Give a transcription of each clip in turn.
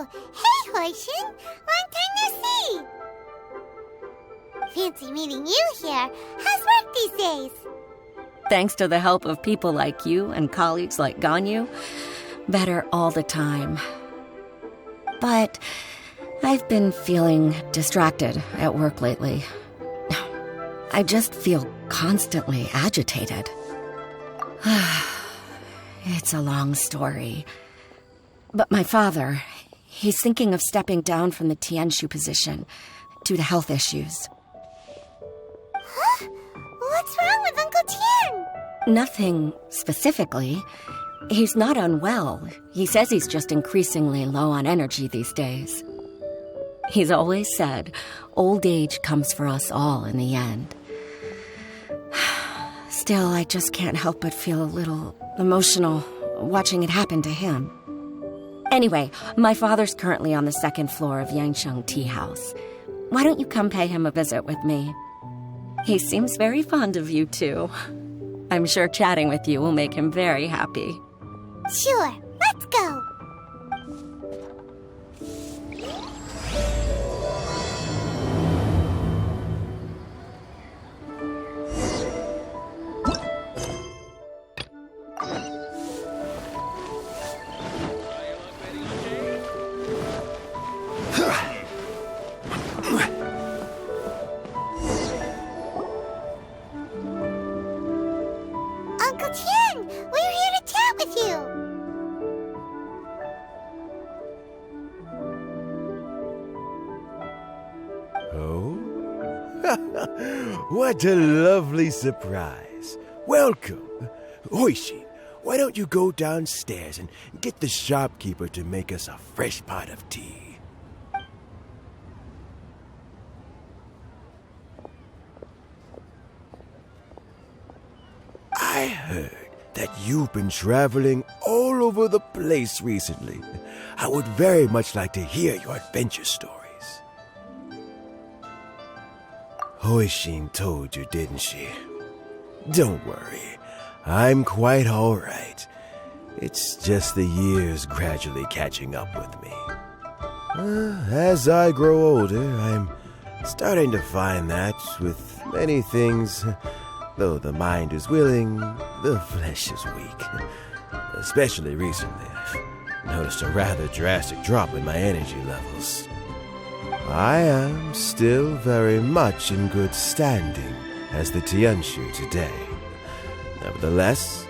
Oh, hey, Hoishin. Long time no see. Fancy meeting you here. How's work these days? Thanks to the help of people like you and colleagues like Ganyu, better all the time. But I've been feeling distracted at work lately. I just feel constantly agitated. It's a long story. But my father, he's thinking of stepping down from the Tianshu position due to health issues. Huh? What's wrong with Uncle Tian? Nothing specifically. He's not unwell. He says he's just increasingly low on energy these days. He's always said, old age comes for us all in the end. Still, I just can't help but feel a little emotional watching it happen to him. Anyway, my father's currently on the second floor of Yangsheng Tea House. Why don't you come pay him a visit with me? He seems very fond of you, too. I'm sure chatting with you will make him very happy. Sure, let's go. Uncle Tian, we're here to chat with you. Oh? What a lovely surprise. Welcome. Hoishi, why don't you go downstairs and get the shopkeeper to make us a fresh pot of tea? I heard that you've been traveling all over the place recently. I would very much like to hear your adventure stories. Hoishin told you, didn't she? Don't worry, I'm quite all right. It's just the years gradually catching up with me. As I grow older, I'm starting to find that with many things, though the mind is willing, the flesh is weak. Especially recently, I've noticed a rather drastic drop in my energy levels. I am still very much in good standing as the Tianshu today. Nevertheless,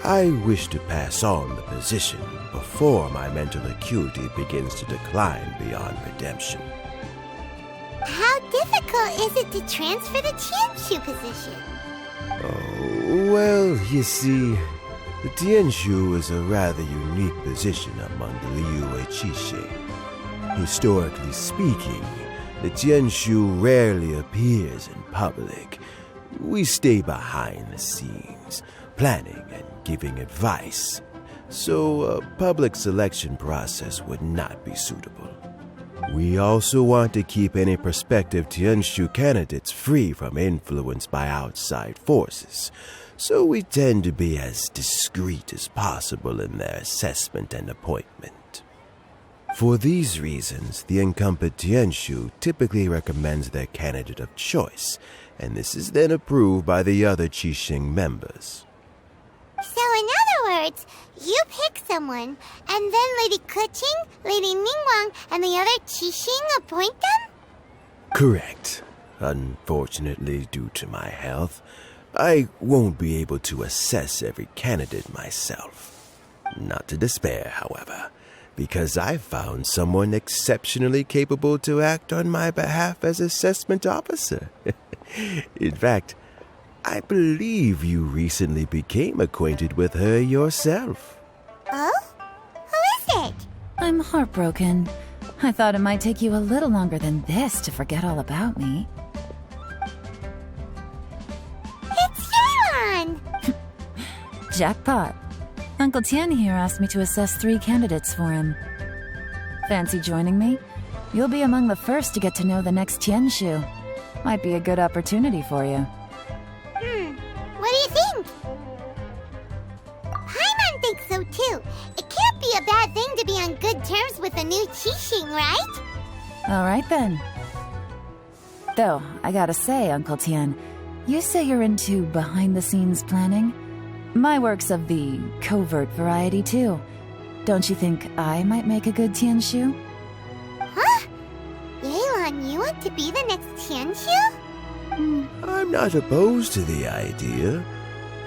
I wish to pass on the position before my mental acuity begins to decline beyond redemption. How difficult is it to transfer the Tianshu position? Oh, well, you see, the Tianshu is a rather unique position among the Liyue Qixing. Historically speaking, the Tianshu rarely appears in public. We stay behind the scenes, planning and giving advice, so a public selection process would not be suitable. We also want to keep any prospective Tianshu candidates free from influence by outside forces, so we tend to be as discreet as possible in their assessment and appointment. For these reasons, the incumbent Tianshu typically recommends their candidate of choice, and this is then approved by the other Qixing members. So in other words, you pick someone, and then Lady Keqing, Lady Ningguang, and the other Qixing appoint them? Correct. Unfortunately, due to my health, I won't be able to assess every candidate myself. Not to despair, however, because I found someone exceptionally capable to act on my behalf as assessment officer. In fact, I believe you recently became acquainted with her yourself. Oh? Who is it? I'm heartbroken. I thought it might take you a little longer than this to forget all about me. It's Yelan! Jackpot. Uncle Tian here asked me to assess 3 candidates for him. Fancy joining me? You'll be among the first to get to know the next Tianshu. Might be a good opportunity for you. What do you think? Paimon thinks so too. It can't be a bad thing to be on good terms with the new Qixing, right? All right then. Though, I gotta say, Uncle Tian, you say you're into behind-the-scenes planning? My work's of the covert variety, too. Don't you think I might make a good Tianshu? Huh? Yelan, you want to be the next Tianshu? I'm not opposed to the idea,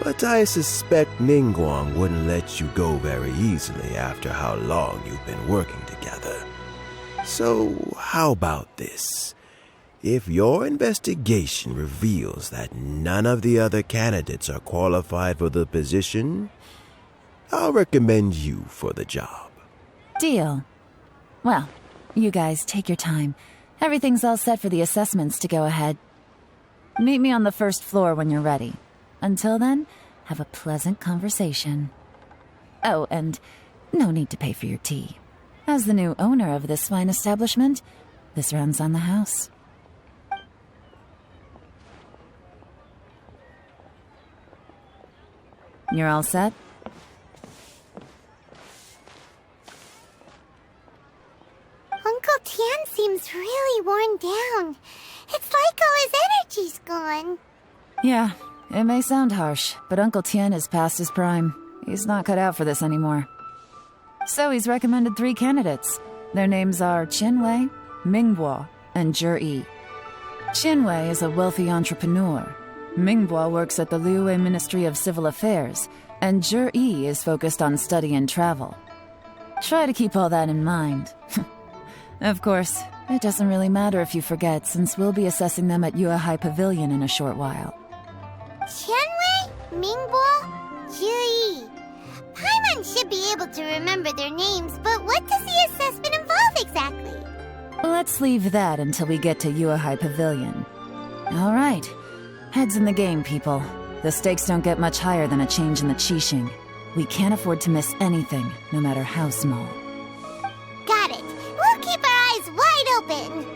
but I suspect Ningguang wouldn't let you go very easily after how long you've been working together. So, how about this? If your investigation reveals that none of the other candidates are qualified for the position, I'll recommend you for the job. Deal. Well, you guys take your time. Everything's all set for the assessments to go ahead. Meet me on the first floor when you're ready. Until then, have a pleasant conversation. Oh, and no need to pay for your tea. As the new owner of this fine establishment, this runs on the house. You're all set? Uncle Tian seems really worn down. It's like all his energy's gone. Yeah, it may sound harsh, but Uncle Tian is past his prime. He's not cut out for this anymore. So he's recommended 3 candidates. Their names are Qinwei, Mingbo, and Zhi. Qinwei is a wealthy entrepreneur. Mingbo works at the Liyue Ministry of Civil Affairs, and Zhi is focused on study and travel. Try to keep all that in mind. Of course, it doesn't really matter if you forget, since we'll be assessing them at Yuehai Pavilion in a short while. Qianwei, Mingbo, Zhi. Paimon should be able to remember their names, but what does the assessment involve exactly? Let's leave that until we get to Yuehai Pavilion. All right. Heads in the game, people. The stakes don't get much higher than a change in the Qixing. We can't afford to miss anything, no matter how small. Got it. We'll keep our eyes wide open.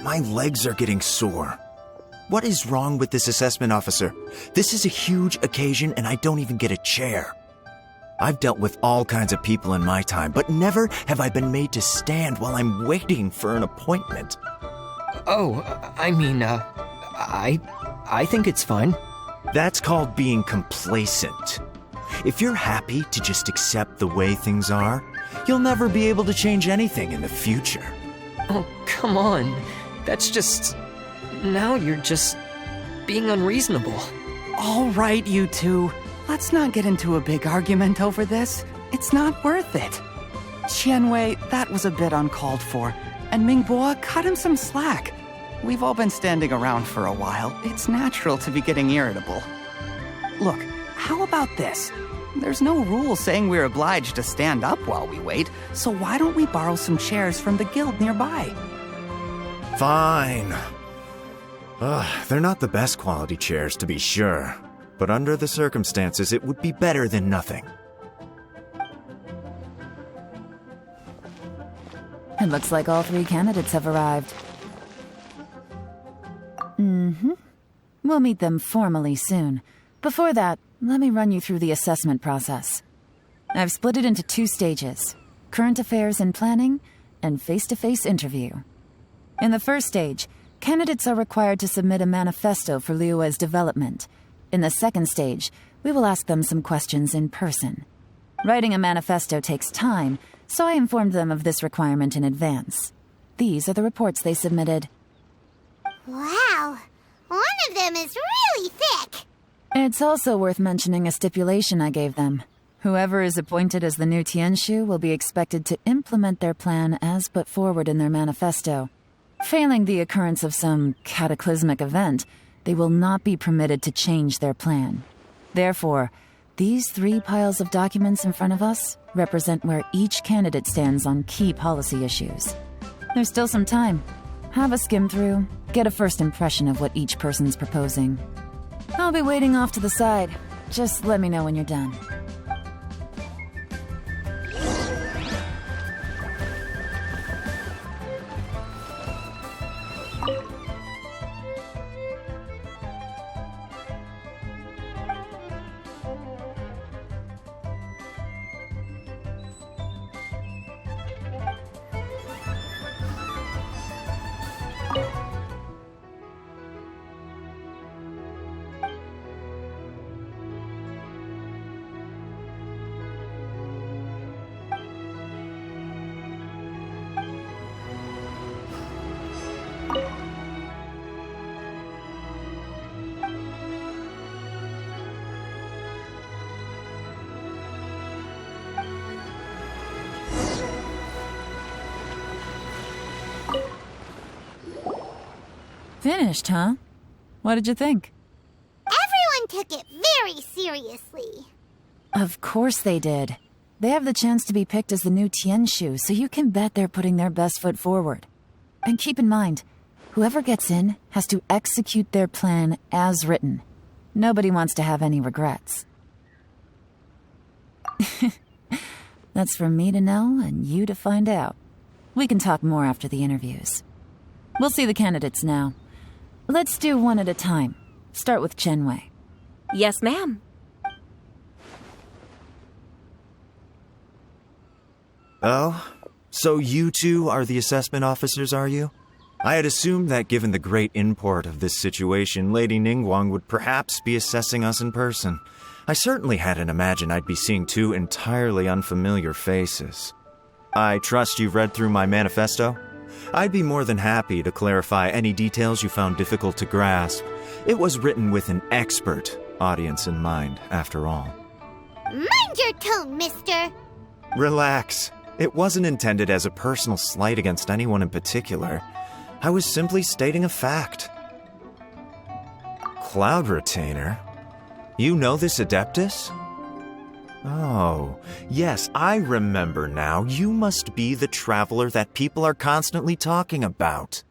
My legs are getting sore. What is wrong with this assessment officer? This is a huge occasion and I don't even get a chair. I've dealt with all kinds of people in my time, but never have I been made to stand while I'm waiting for an appointment. Oh, I think it's fine. That's called being complacent. If you're happy to just accept the way things are, you'll never be able to change anything in the future. Oh, come on. That's just... Now you're just being unreasonable. All right, you two. Let's not get into a big argument over this. It's not worth it. Qianwei, that was a bit uncalled for. And Mingbo, cut him some slack. We've all been standing around for a while. It's natural to be getting irritable. Look, how about this? There's no rule saying we're obliged to stand up while we wait, so why don't we borrow some chairs from the guild nearby? Fine. They're not the best quality chairs, to be sure. But under the circumstances, it would be better than nothing. It looks like all 3 candidates have arrived. We'll meet them formally soon. Before that, let me run you through the assessment process. I've split it into 2 stages: current affairs and planning, and face-to-face interview. In the first stage, candidates are required to submit a manifesto for Liyue's development. In the second stage, we will ask them some questions in person. Writing a manifesto takes time, so I informed them of this requirement in advance. These are the reports they submitted. Wow. One of them is really thick. It's also worth mentioning a stipulation I gave them. Whoever is appointed as the new Tianshu will be expected to implement their plan as put forward in their manifesto. Failing the occurrence of some cataclysmic event, they will not be permitted to change their plan. Therefore, These 3 piles of documents in front of us represent where each candidate stands on key policy issues. There's still some time. Have a skim through, get a first impression of what each person's proposing. I'll be waiting off to the side. Just let me know when you're done. Finished, huh? What did you think? Everyone took it very seriously. Of course they did. They have the chance to be picked as the new Tianshu, so you can bet they're putting their best foot forward. And keep in mind, whoever gets in has to execute their plan as written. Nobody wants to have any regrets. That's for me to know and you to find out. We can talk more after the interviews. We'll see the candidates now. Let's do one at a time. Start with Chenwei. Yes, ma'am. Oh, so you two are the assessment officers, are you? I had assumed that given the great import of this situation, Lady Ningguang would perhaps be assessing us in person. I certainly hadn't imagined I'd be seeing 2 entirely unfamiliar faces. I trust you've read through my manifesto? I'd be more than happy to clarify any details you found difficult to grasp. It was written with an expert audience in mind, after all. Mind your tone, mister. Relax. It wasn't intended as a personal slight against anyone in particular. I was simply stating a fact. Cloud Retainer? You know this Adeptus? Oh, yes, I remember now. You must be the traveler that people are constantly talking about.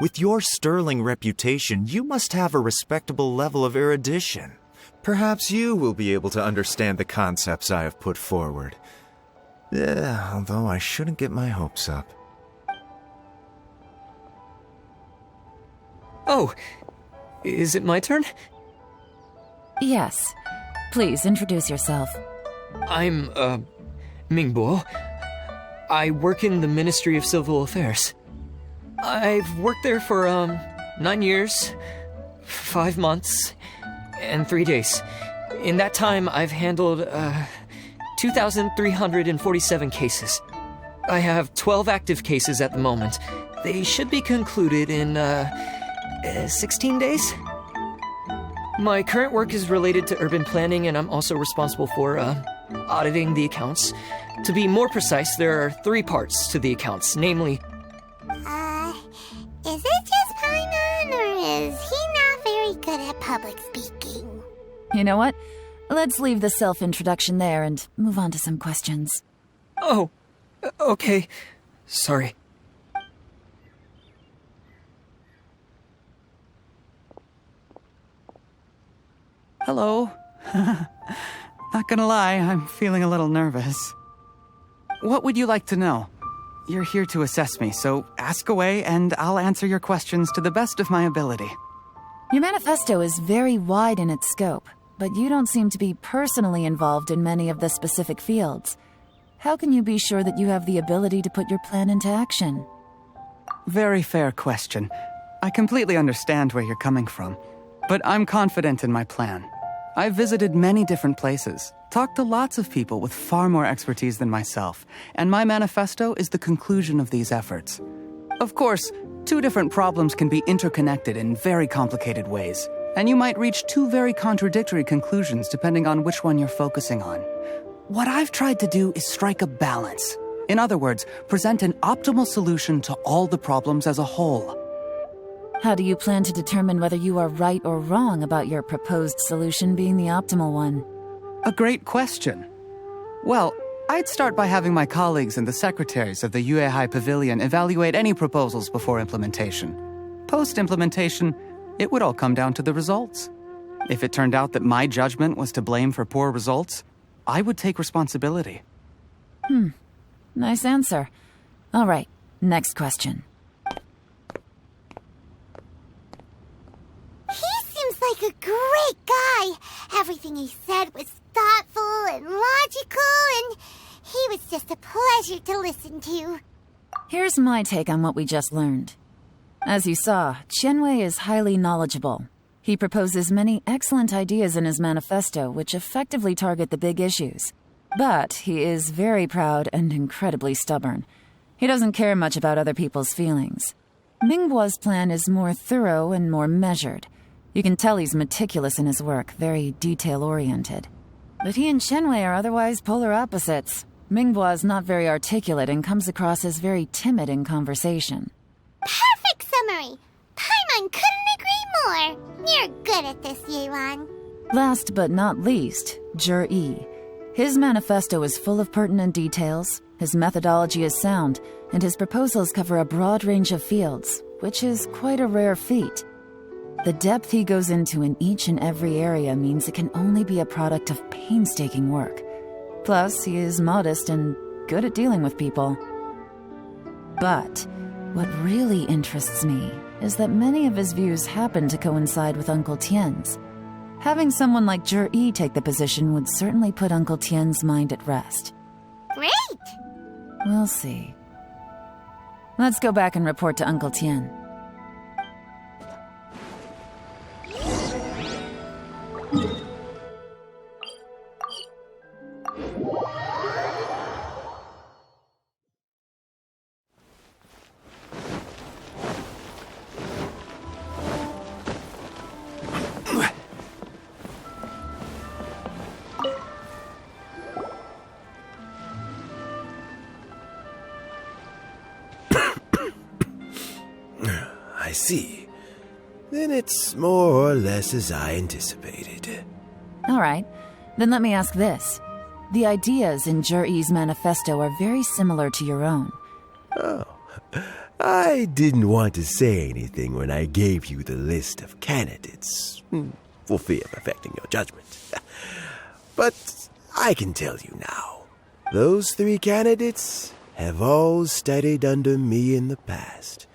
With your sterling reputation, you must have a respectable level of erudition. Perhaps you will be able to understand the concepts I have put forward. Although I shouldn't get my hopes up. Oh, is it my turn? Yes. Please introduce yourself. I'm, Mingbo. I work in the Ministry of Civil Affairs. I've worked there for, 9 years, 5 months, and 3 days. In that time, I've handled, 2,347 cases. I have 12 active cases at the moment. They should be concluded in, 16 days? My current work is related to urban planning, and I'm also responsible for, auditing the accounts. To be more precise, there are 3 parts to the accounts, namely... Is it just Paimon, or is he not very good at public speaking? You know what? Let's leave the self-introduction there and move on to some questions. Oh, okay. Sorry. Hello. Not gonna lie, I'm feeling a little nervous. What would you like to know? You're here to assess me, so ask away and I'll answer your questions to the best of my ability. Your manifesto is very wide in its scope, but you don't seem to be personally involved in many of the specific fields. How can you be sure that you have the ability to put your plan into action? Very fair question. I completely understand where you're coming from, but I'm confident in my plan. I've visited many different places, talked to lots of people with far more expertise than myself, and my manifesto is the conclusion of these efforts. Of course, 2 different problems can be interconnected in very complicated ways, and you might reach 2 very contradictory conclusions depending on which one you're focusing on. What I've tried to do is strike a balance. In other words, present an optimal solution to all the problems as a whole. How do you plan to determine whether you are right or wrong about your proposed solution being the optimal one? A great question. Well, I'd start by having my colleagues and the secretaries of the Yuehai Pavilion evaluate any proposals before implementation. Post-implementation, it would all come down to the results. If it turned out that my judgment was to blame for poor results, I would take responsibility. Nice answer. All right, next question. He seems like a great guy. Everything he said was thoughtful and logical, and he was just a pleasure to listen to. Here's my take on what we just learned. As you saw, Qianwei is highly knowledgeable. He proposes many excellent ideas in his manifesto which effectively target the big issues. But he is very proud and incredibly stubborn. He doesn't care much about other people's feelings. Mingbo's plan is more thorough and more measured. You can tell he's meticulous in his work, very detail-oriented. But he and Qianwei are otherwise polar opposites. Mingbo is not very articulate and comes across as very timid in conversation. Perfect summary. Paimon couldn't agree more. You're good at this, Yelan. Last but not least, Zhi. His manifesto is full of pertinent details, his methodology is sound, and his proposals cover a broad range of fields, which is quite a rare feat. The depth he goes into in each and every area means it can only be a product of painstaking work. Plus, he is modest and good at dealing with people. But what really interests me is that many of his views happen to coincide with Uncle Tien's. Having someone like Zhi take the position would certainly put Uncle Tien's mind at rest. Great! We'll see. Let's go back and report to Uncle Tien. I see. Then it's more or less as I anticipated. All right. Then let me ask this. The ideas in Zhi's manifesto are very similar to your own. Oh, I didn't want to say anything when I gave you the list of candidates, for fear of affecting your judgment. But I can tell you now, those 3 candidates have all studied under me in the past.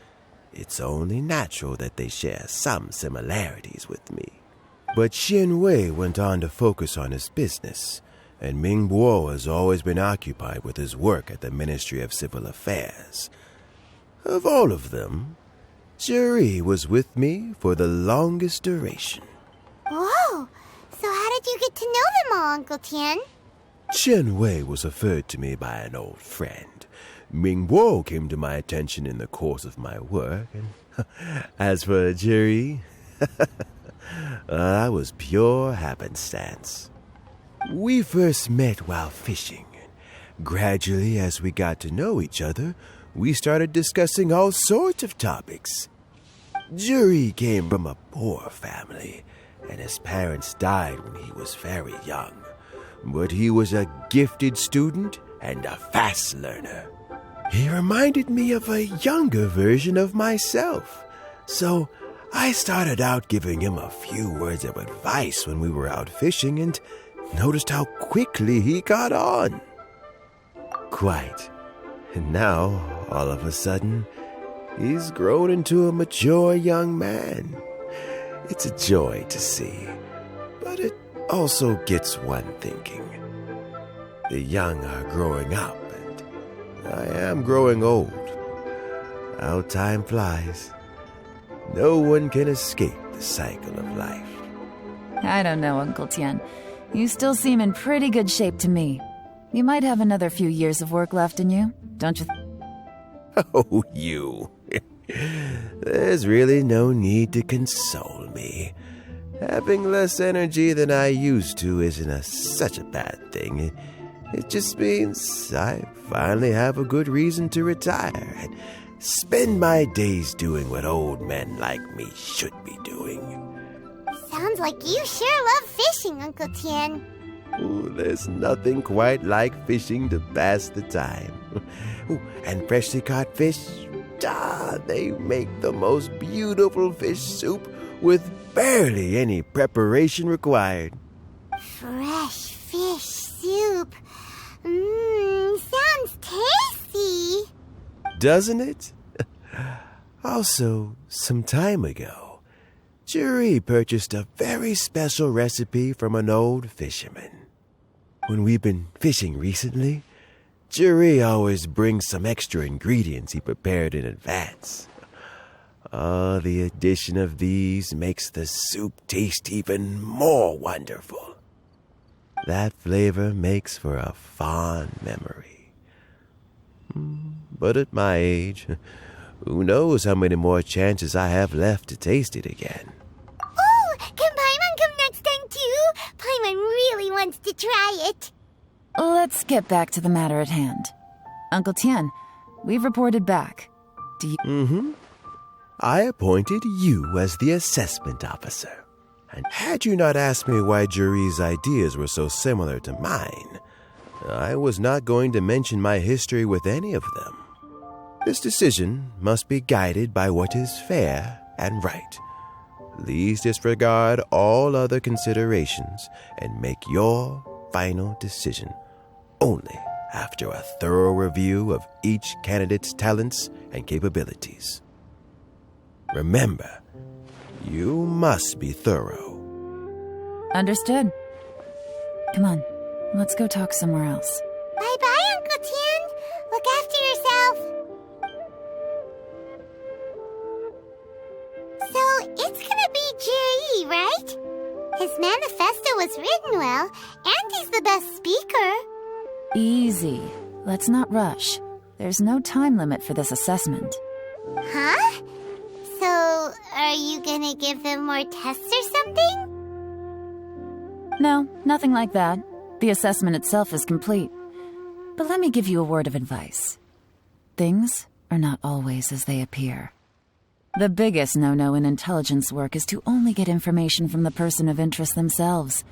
It's only natural that they share some similarities with me. But Qianwei went on to focus on his business, and Mingbo has always been occupied with his work at the Ministry of Civil Affairs. Of all of them, Zhi was with me for the longest duration. Whoa! So how did you get to know them all, Uncle Tien? Qianwei was referred to me by an old friend. Mingbo came to my attention in the course of my work, and as for Zhi, that was pure happenstance. We first met while fishing, and gradually as we got to know each other, we started discussing all sorts of topics. Zhi came from a poor family, and his parents died when he was very young. But he was a gifted student and a fast learner. He reminded me of a younger version of myself, so I started out giving him a few words of advice when we were out fishing and noticed how quickly he got on. Quite. And now, all of a sudden, he's grown into a mature young man. It's a joy to see, but it also gets one thinking. The young are growing up, and I am growing old. How time flies. No one can escape the cycle of life. I don't know, Uncle Tien. You still seem in pretty good shape to me. You might have another few years of work left in you, don't you? Oh, you. There's really no need to console me. Having less energy than I used to isn't such a bad thing. It just means I finally have a good reason to retire and spend my days doing what old men like me should be doing. Sounds like you sure love fishing, Uncle Tien. Ooh, there's nothing quite like fishing to pass the time. Ooh, and freshly caught fish, they make the most beautiful fish soup with barely any preparation required. Fresh fish soup. Sounds tasty. Doesn't it? Also, some time ago, Juri purchased a very special recipe from an old fisherman. When we've been fishing recently, Juri always brings some extra ingredients he prepared in advance. The addition of these makes the soup taste even more wonderful. That flavor makes for a fond memory. But at my age, who knows how many more chances I have left to taste it again. Oh, can Paimon come next time too? Paimon really wants to try it. Let's get back to the matter at hand. Uncle Tian, we've reported back. Do you... I appointed you as the assessment officer. And had you not asked me why Juri's ideas were so similar to mine, I was not going to mention my history with any of them. This decision must be guided by what is fair and right. Please disregard all other considerations and make your final decision only after a thorough review of each candidate's talents and capabilities. Remember, you must be thorough. Understood. Come on, let's go talk somewhere else. Bye-bye, Uncle Tian. Look after yourself. So, it's gonna be Jiri, right? His manifesto was written well, and he's the best speaker. Easy. Let's not rush. There's no time limit for this assessment. Huh? So, are you gonna give them more tests or something? No, nothing like that. The assessment itself is complete. But let me give you a word of advice. Things are not always as they appear. The biggest no-no in intelligence work is to only get information from the person of interest themselves.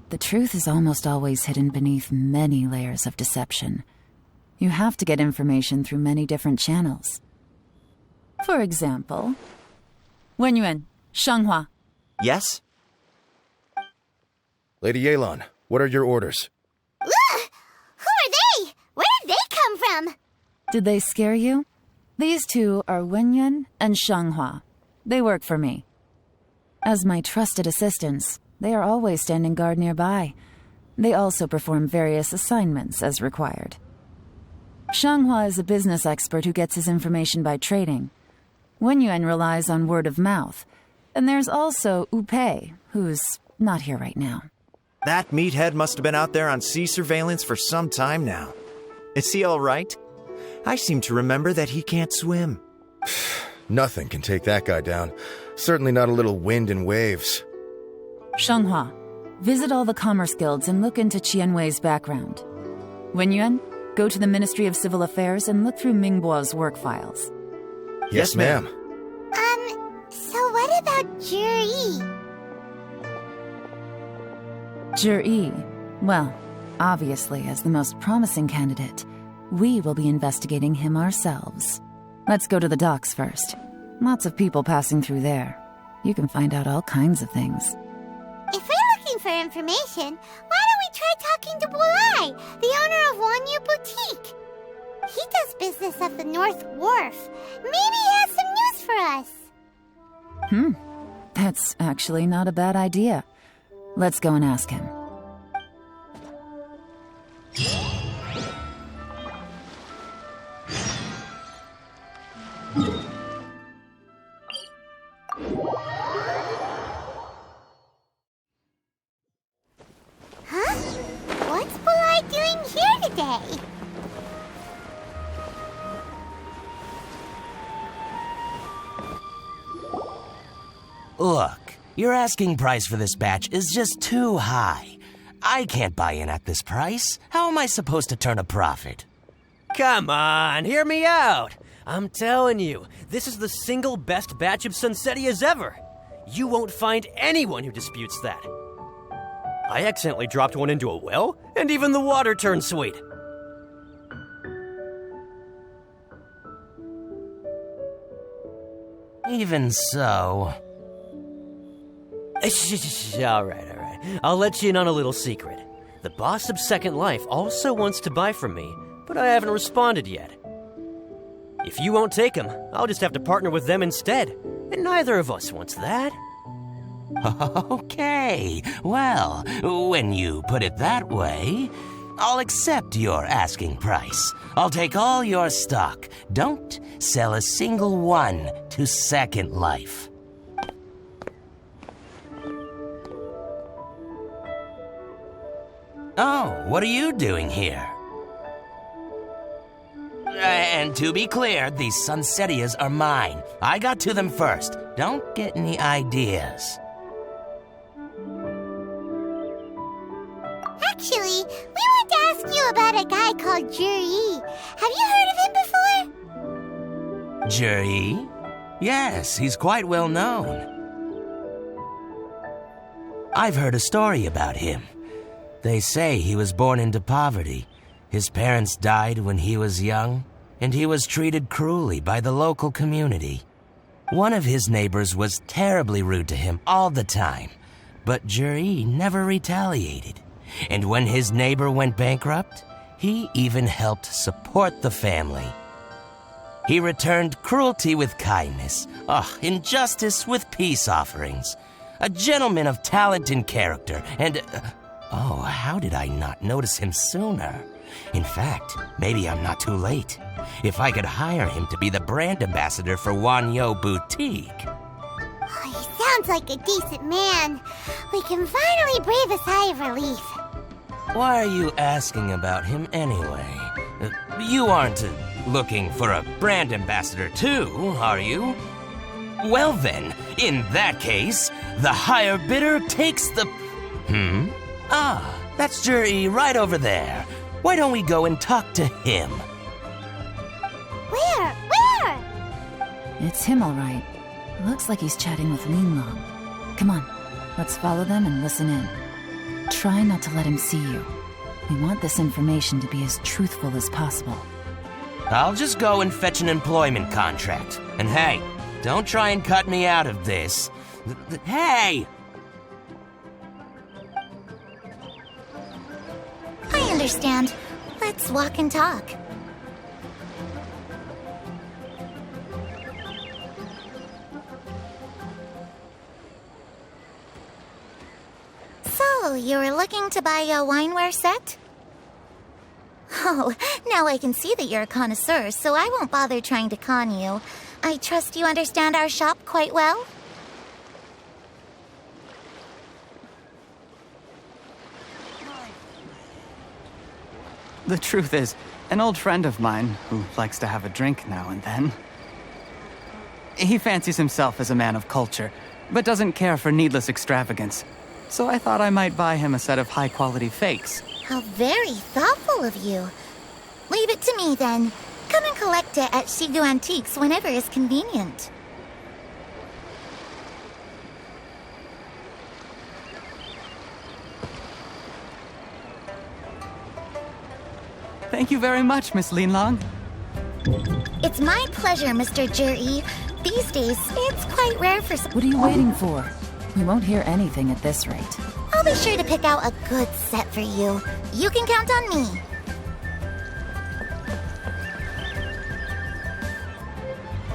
The truth is almost always hidden beneath many layers of deception. You have to get information through many different channels. For example, Wenyuan, Shanghua. Yes? Lady Yelan, what are your orders? Ugh! Who are they? Where did they come from? Did they scare you? These two are Wenyuan and Shanghua. They work for me. As my trusted assistants, they are always standing guard nearby. They also perform various assignments as required. Shanghua is a business expert who gets his information by trading. Wenyuan relies on word of mouth. And there's also Upei, who's not here right now. That meathead must have been out there on sea surveillance for some time now. Is he all right? I seem to remember that he can't swim. Nothing can take that guy down. Certainly not a little wind and waves. Shanghua, visit all the commerce guilds and look into Qianwei's background. Wenyuan, go to the Ministry of Civil Affairs and look through Mingbo's work files. Yes, ma'am. So what about Jiri? Jiri, well, obviously as the most promising candidate, we will be investigating him ourselves. Let's go to the docks first. Lots of people passing through there. You can find out all kinds of things. If we're looking for information, why don't we try talking to Bulai, the owner of Wanyu Boutique? He does business at the North Wharf. Maybe he has some news for us. That's actually not a bad idea. Let's go and ask him. Huh? What's Bulai doing here today? Look, your asking price for this batch is just too high. I can't buy in at this price. How am I supposed to turn a profit? Come on, hear me out. I'm telling you, this is the single best batch of Sunsetias ever. You won't find anyone who disputes that. I accidentally dropped one into a well, and even the water turned sweet. Even so... All right. I'll let you in on a little secret. The boss of Second Life also wants to buy from me, but I haven't responded yet. If you won't take him, I'll just have to partner with them instead, and neither of us wants that. Okay, well, when you put it that way, I'll accept your asking price. I'll take all your stock. Don't sell a single one to Second Life. Oh, what are you doing here? And to be clear, these Sunsetias are mine. I got to them first. Don't get any ideas. Actually, we want to ask you about a guy called Juri. Have you heard of him before? Juri? Yes, he's quite well known. I've heard a story about him. They say he was born into poverty. His parents died when he was young, and he was treated cruelly by the local community. One of his neighbors was terribly rude to him all the time, but Juri never retaliated. And when his neighbor went bankrupt, he even helped support the family. He returned cruelty with kindness, injustice with peace offerings. A gentleman of talent and character, and... how did I not notice him sooner? In fact, maybe I'm not too late. If I could hire him to be the brand ambassador for Wanyo Boutique. He sounds like a decent man. We can finally breathe a sigh of relief. Why are you asking about him anyway? You aren't looking for a brand ambassador too, are you? Well then, in that case, the higher bidder takes the... that's Juri right over there. Why don't we go and talk to him? Where? It's him, all right. Looks like he's chatting with Yelan. Come on, let's follow them and listen in. Try not to let him see you. We want this information to be as truthful as possible. I'll just go and fetch an employment contract. And hey, don't try and cut me out of this. Hey! I understand. Let's walk and talk. So, you were looking to buy a wineware set? Oh, now I can see that you're a connoisseur, so I won't bother trying to con you. I trust you understand our shop quite well? The truth is, an old friend of mine, who likes to have a drink now and then, he fancies himself as a man of culture, but doesn't care for needless extravagance. So I thought I might buy him a set of high-quality fakes. How very thoughtful of you. Leave it to me, then. Come and collect it at Shigu Antiques whenever is convenient. Thank you very much, Miss Yelan. It's my pleasure, Mr. Juri. These days, it's quite rare for some... What are you waiting for? We won't hear anything at this rate. I'll be sure to pick out a good set for you. You can count on me.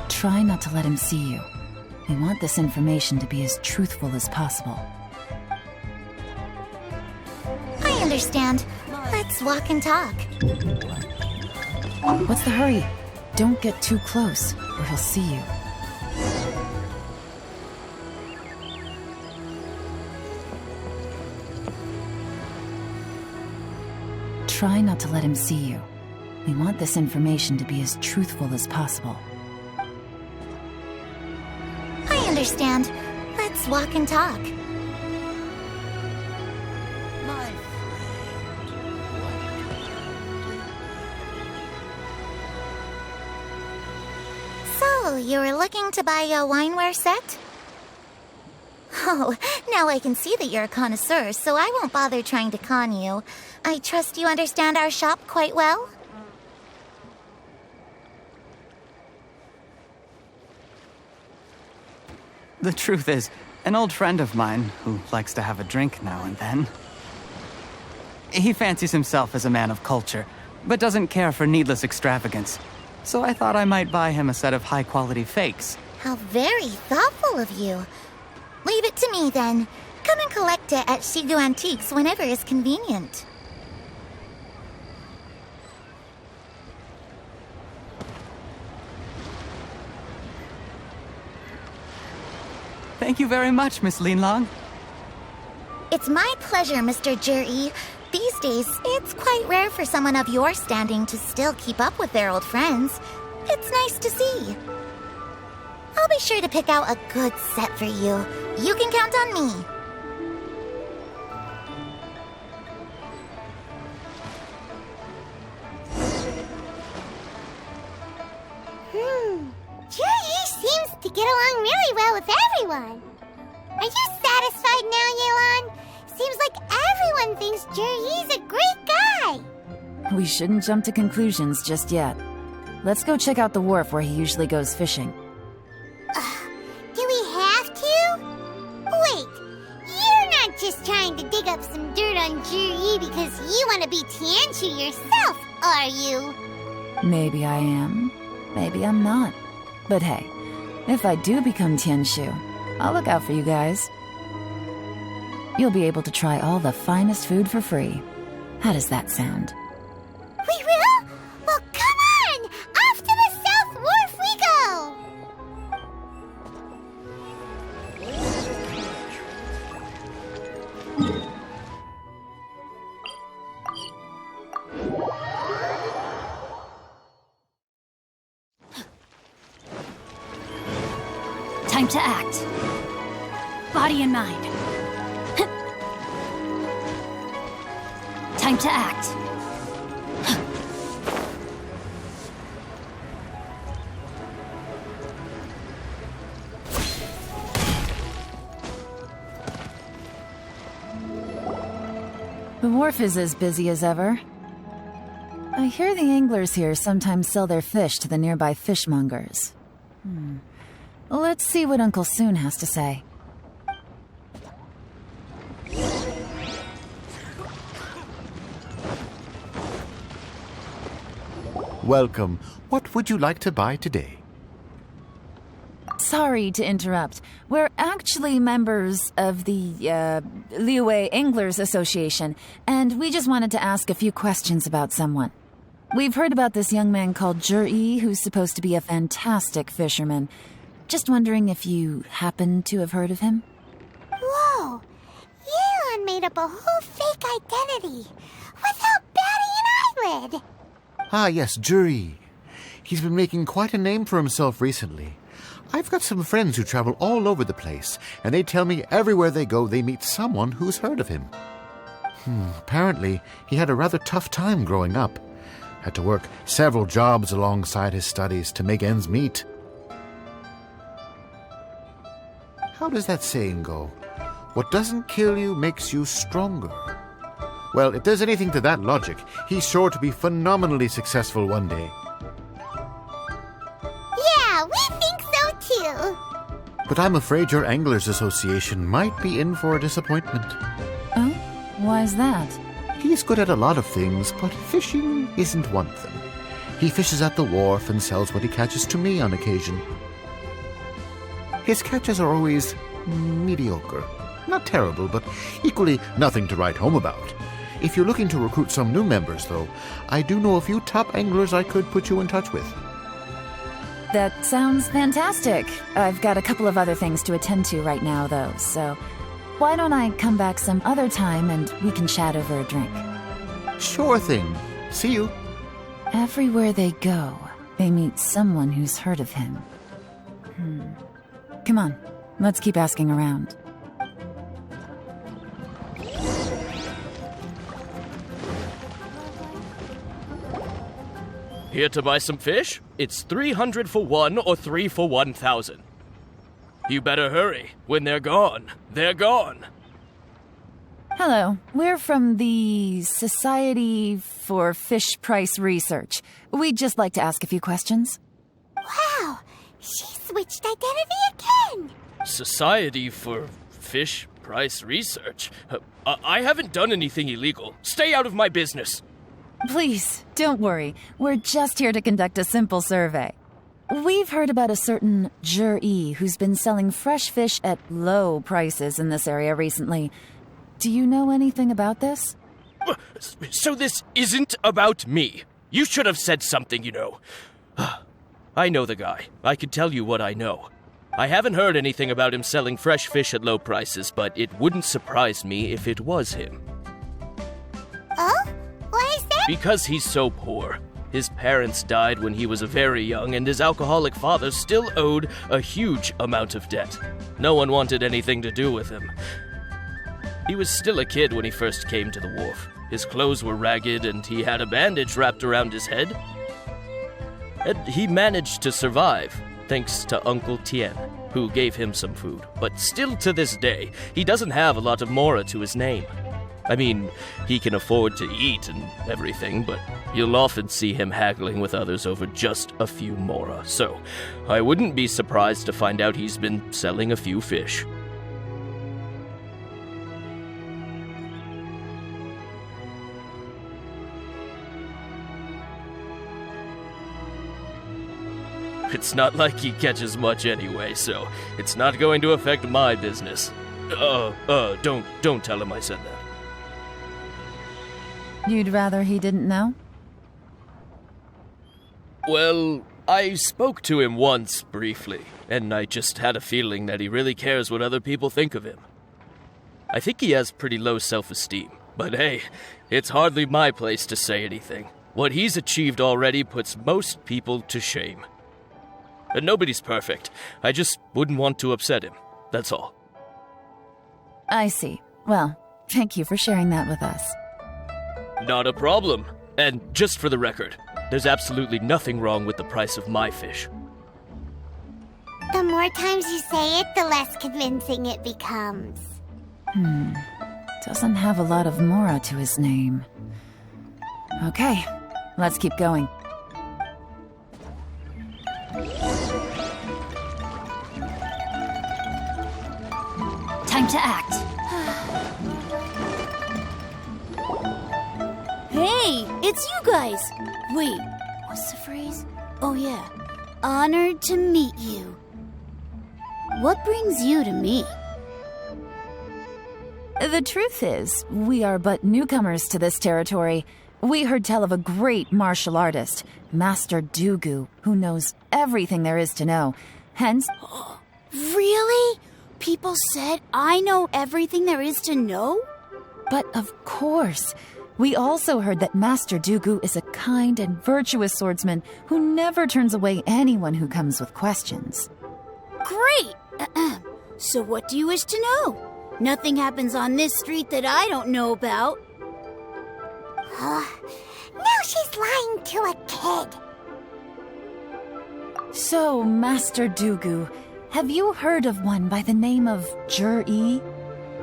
Try not to let him see you. We want this information to be as truthful as possible. I understand. Let's walk and talk. What's the hurry? Don't get too close, or he'll see you. Try not to let him see you. We want this information to be as truthful as possible. I understand. Let's walk and talk. So, you were looking to buy a wineware set? Oh, now I can see that you're a connoisseur, so I won't bother trying to con you. I trust you understand our shop quite well? The truth is, an old friend of mine, who likes to have a drink now and then, he fancies himself as a man of culture, but doesn't care for needless extravagance. So I thought I might buy him a set of high-quality fakes. How very thoughtful of you. Leave it to me, then. Come and collect it at Shigu Antiques whenever is convenient. Thank you very much, Miss Linlong. It's my pleasure, Mr. Juri. These days, it's quite rare for someone of your standing to still keep up with their old friends. It's nice to see. I'll be sure to pick out a good set for you. You can count on me. Juri seems to get along really well with everyone. Are you satisfied now, Yelan? Seems like everyone thinks Juri's a great guy. We shouldn't jump to conclusions just yet. Let's go check out the wharf where he usually goes fishing. Do we have to? Wait, you're not just trying to dig up some dirt on Juri because you want to be Tianshu yourself, are you? Maybe I am. Maybe I'm not. But hey, if I do become Tianshu, I'll look out for you guys. You'll be able to try all the finest food for free. How does that sound? We will? Well, come on! Off to the South Wharf we go! Time to act. Body and mind. Time to act. The wharf is as busy as ever. I hear the anglers here sometimes sell their fish to the nearby fishmongers. Let's see what Uncle Soon has to say. Welcome. What would you like to buy today? Sorry to interrupt. We're actually members of the, Liyue Anglers Association, and we just wanted to ask a few questions about someone. We've heard about this young man called Juri, who's supposed to be a fantastic fisherman. Just wondering if you happen to have heard of him? Whoa! Yelan made up a whole fake identity without batting an eyelid! Ah, yes, Juri. He's been making quite a name for himself recently. I've got some friends who travel all over the place, and they tell me everywhere they go they meet someone who's heard of him. Apparently, he had a rather tough time growing up. Had to work several jobs alongside his studies to make ends meet. How does that saying go? What doesn't kill you makes you stronger. Well, if there's anything to that logic, he's sure to be phenomenally successful one day. Yeah, we think so too. But I'm afraid your Anglers Association might be in for a disappointment. Oh? Why's that? He's good at a lot of things, but fishing isn't one of them. He fishes at the wharf and sells what he catches to me on occasion. His catches are always mediocre. Not terrible, but equally nothing to write home about. If you're looking to recruit some new members, though, I do know a few top anglers I could put you in touch with. That sounds fantastic. I've got a couple of other things to attend to right now, though, so why don't I come back some other time and we can chat over a drink? Sure thing. See you. Everywhere they go, they meet someone who's heard of him. Come on, let's keep asking around. Here to buy some fish? It's 300 for 1 or 3 for 1,000. You better hurry. When they're gone, they're gone. Hello, we're from the Society for Fish Price Research. We'd just like to ask a few questions. Wow, she switched identity again. Society for Fish Price Research? I haven't done anything illegal. Stay out of my business. Please, don't worry. We're just here to conduct a simple survey. We've heard about a certain Jur-E who's been selling fresh fish at low prices in this area recently. Do you know anything about this? So this isn't about me. You should have said something, you know. I know the guy. I can tell you what I know. I haven't heard anything about him selling fresh fish at low prices, but it wouldn't surprise me if it was him. Oh? Why is that? Because he's so poor. His parents died when he was very young, and his alcoholic father still owed a huge amount of debt. No one wanted anything to do with him. He was still a kid when he first came to the wharf. His clothes were ragged, and he had a bandage wrapped around his head. And he managed to survive, thanks to Uncle Tien, who gave him some food. But still to this day, he doesn't have a lot of mora to his name. I mean, he can afford to eat and everything, but you'll often see him haggling with others over just a few mora. So, I wouldn't be surprised to find out he's been selling a few fish. It's not like he catches much anyway, so it's not going to affect my business. Don't tell him I said that. You'd rather he didn't know? Well, I spoke to him once, briefly, and I just had a feeling that he really cares what other people think of him. I think he has pretty low self-esteem, but hey, it's hardly my place to say anything. What he's achieved already puts most people to shame. And nobody's perfect. I just wouldn't want to upset him, that's all. I see. Well, thank you for sharing that with us. Not a problem. And just for the record, there's absolutely nothing wrong with the price of my fish. The more times you say it, the less convincing it becomes. Doesn't have a lot of mora to his name. Okay, let's keep going. Time to act. Hey, it's you guys! Wait, what's the phrase? Oh yeah, honored to meet you. What brings you to me? The truth is, we are but newcomers to this territory. We heard tell of a great martial artist, Master Dugu, who knows everything there is to know. Hence... Really? People said I know everything there is to know? But of course. We also heard that Master Dugu is a kind and virtuous swordsman who never turns away anyone who comes with questions. Great! So what do you wish to know? Nothing happens on this street that I don't know about. Now she's lying to a kid. So, Master Dugu, have you heard of one by the name of Jur-E?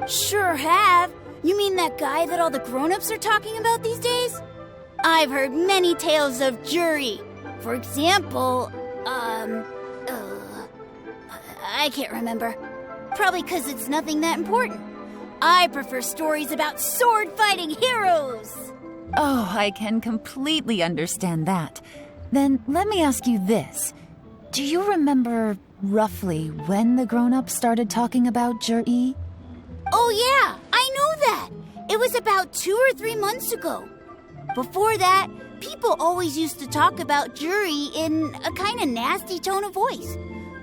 Sure have. You mean that guy that all the grown-ups are talking about these days? I've heard many tales of Jur-E. For example, I can't remember. Probably because it's nothing that important. I prefer stories about sword-fighting heroes. Oh, I can completely understand that. Then let me ask you this. Do you remember roughly when the grown-ups started talking about Jur-E? Oh yeah, I know that. It was about 2 or 3 months ago. Before that, people always used to talk about Jur-E in a kind of nasty tone of voice.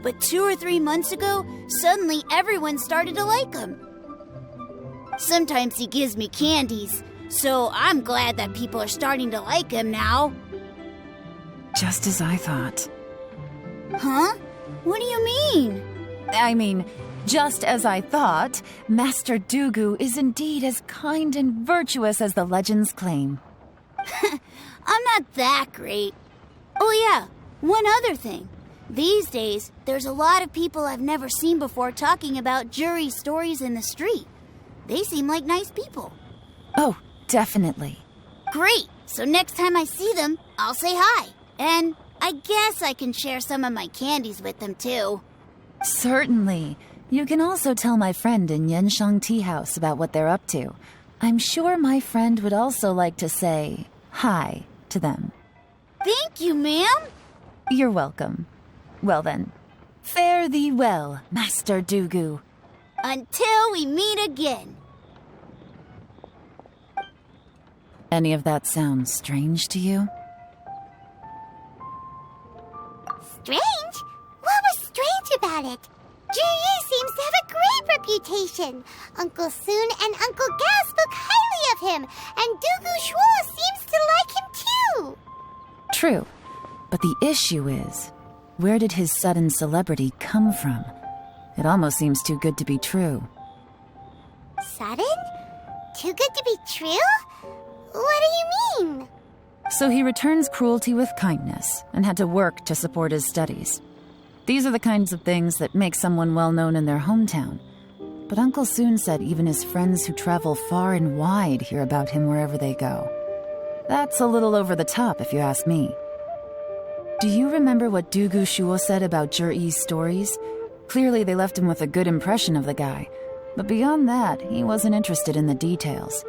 But 2 or 3 months ago, suddenly everyone started to like him. Sometimes he gives me candies, so I'm glad that people are starting to like him now. Just as I thought. Huh? What do you mean? I mean, just as I thought, Master Dugu is indeed as kind and virtuous as the legends claim. I'm not that great. Oh yeah, one other thing. These days, there's a lot of people I've never seen before talking about jury stories in the street. They seem like nice people. Oh, definitely. Great! So next time I see them, I'll say hi. And I guess I can share some of my candies with them too. Certainly. You can also tell my friend in Yenshang Tea House about what they're up to. I'm sure my friend would also like to say hi to them. Thank you, ma'am. You're welcome. Well then, fare thee well, Master Dugu. Until we meet again. Any of that sound strange to you? Strange? What was strange about it? Juri seems to have a great reputation. Uncle Soon and Uncle Gao spoke highly of him, and Dugu Shuo seems to like him too. True, but the issue is, where did his sudden celebrity come from? It almost seems too good to be true. Sudden? Too good to be true? What do you mean? So he returns cruelty with kindness and had to work to support his studies. These are the kinds of things that make someone well known in their hometown. But Uncle Soon said even his friends who travel far and wide hear about him wherever they go. That's a little over the top, if you ask me. Do you remember what Dugu Shuo said about Juri's stories? Clearly they left him with a good impression of the guy. But beyond that, he wasn't interested in the details.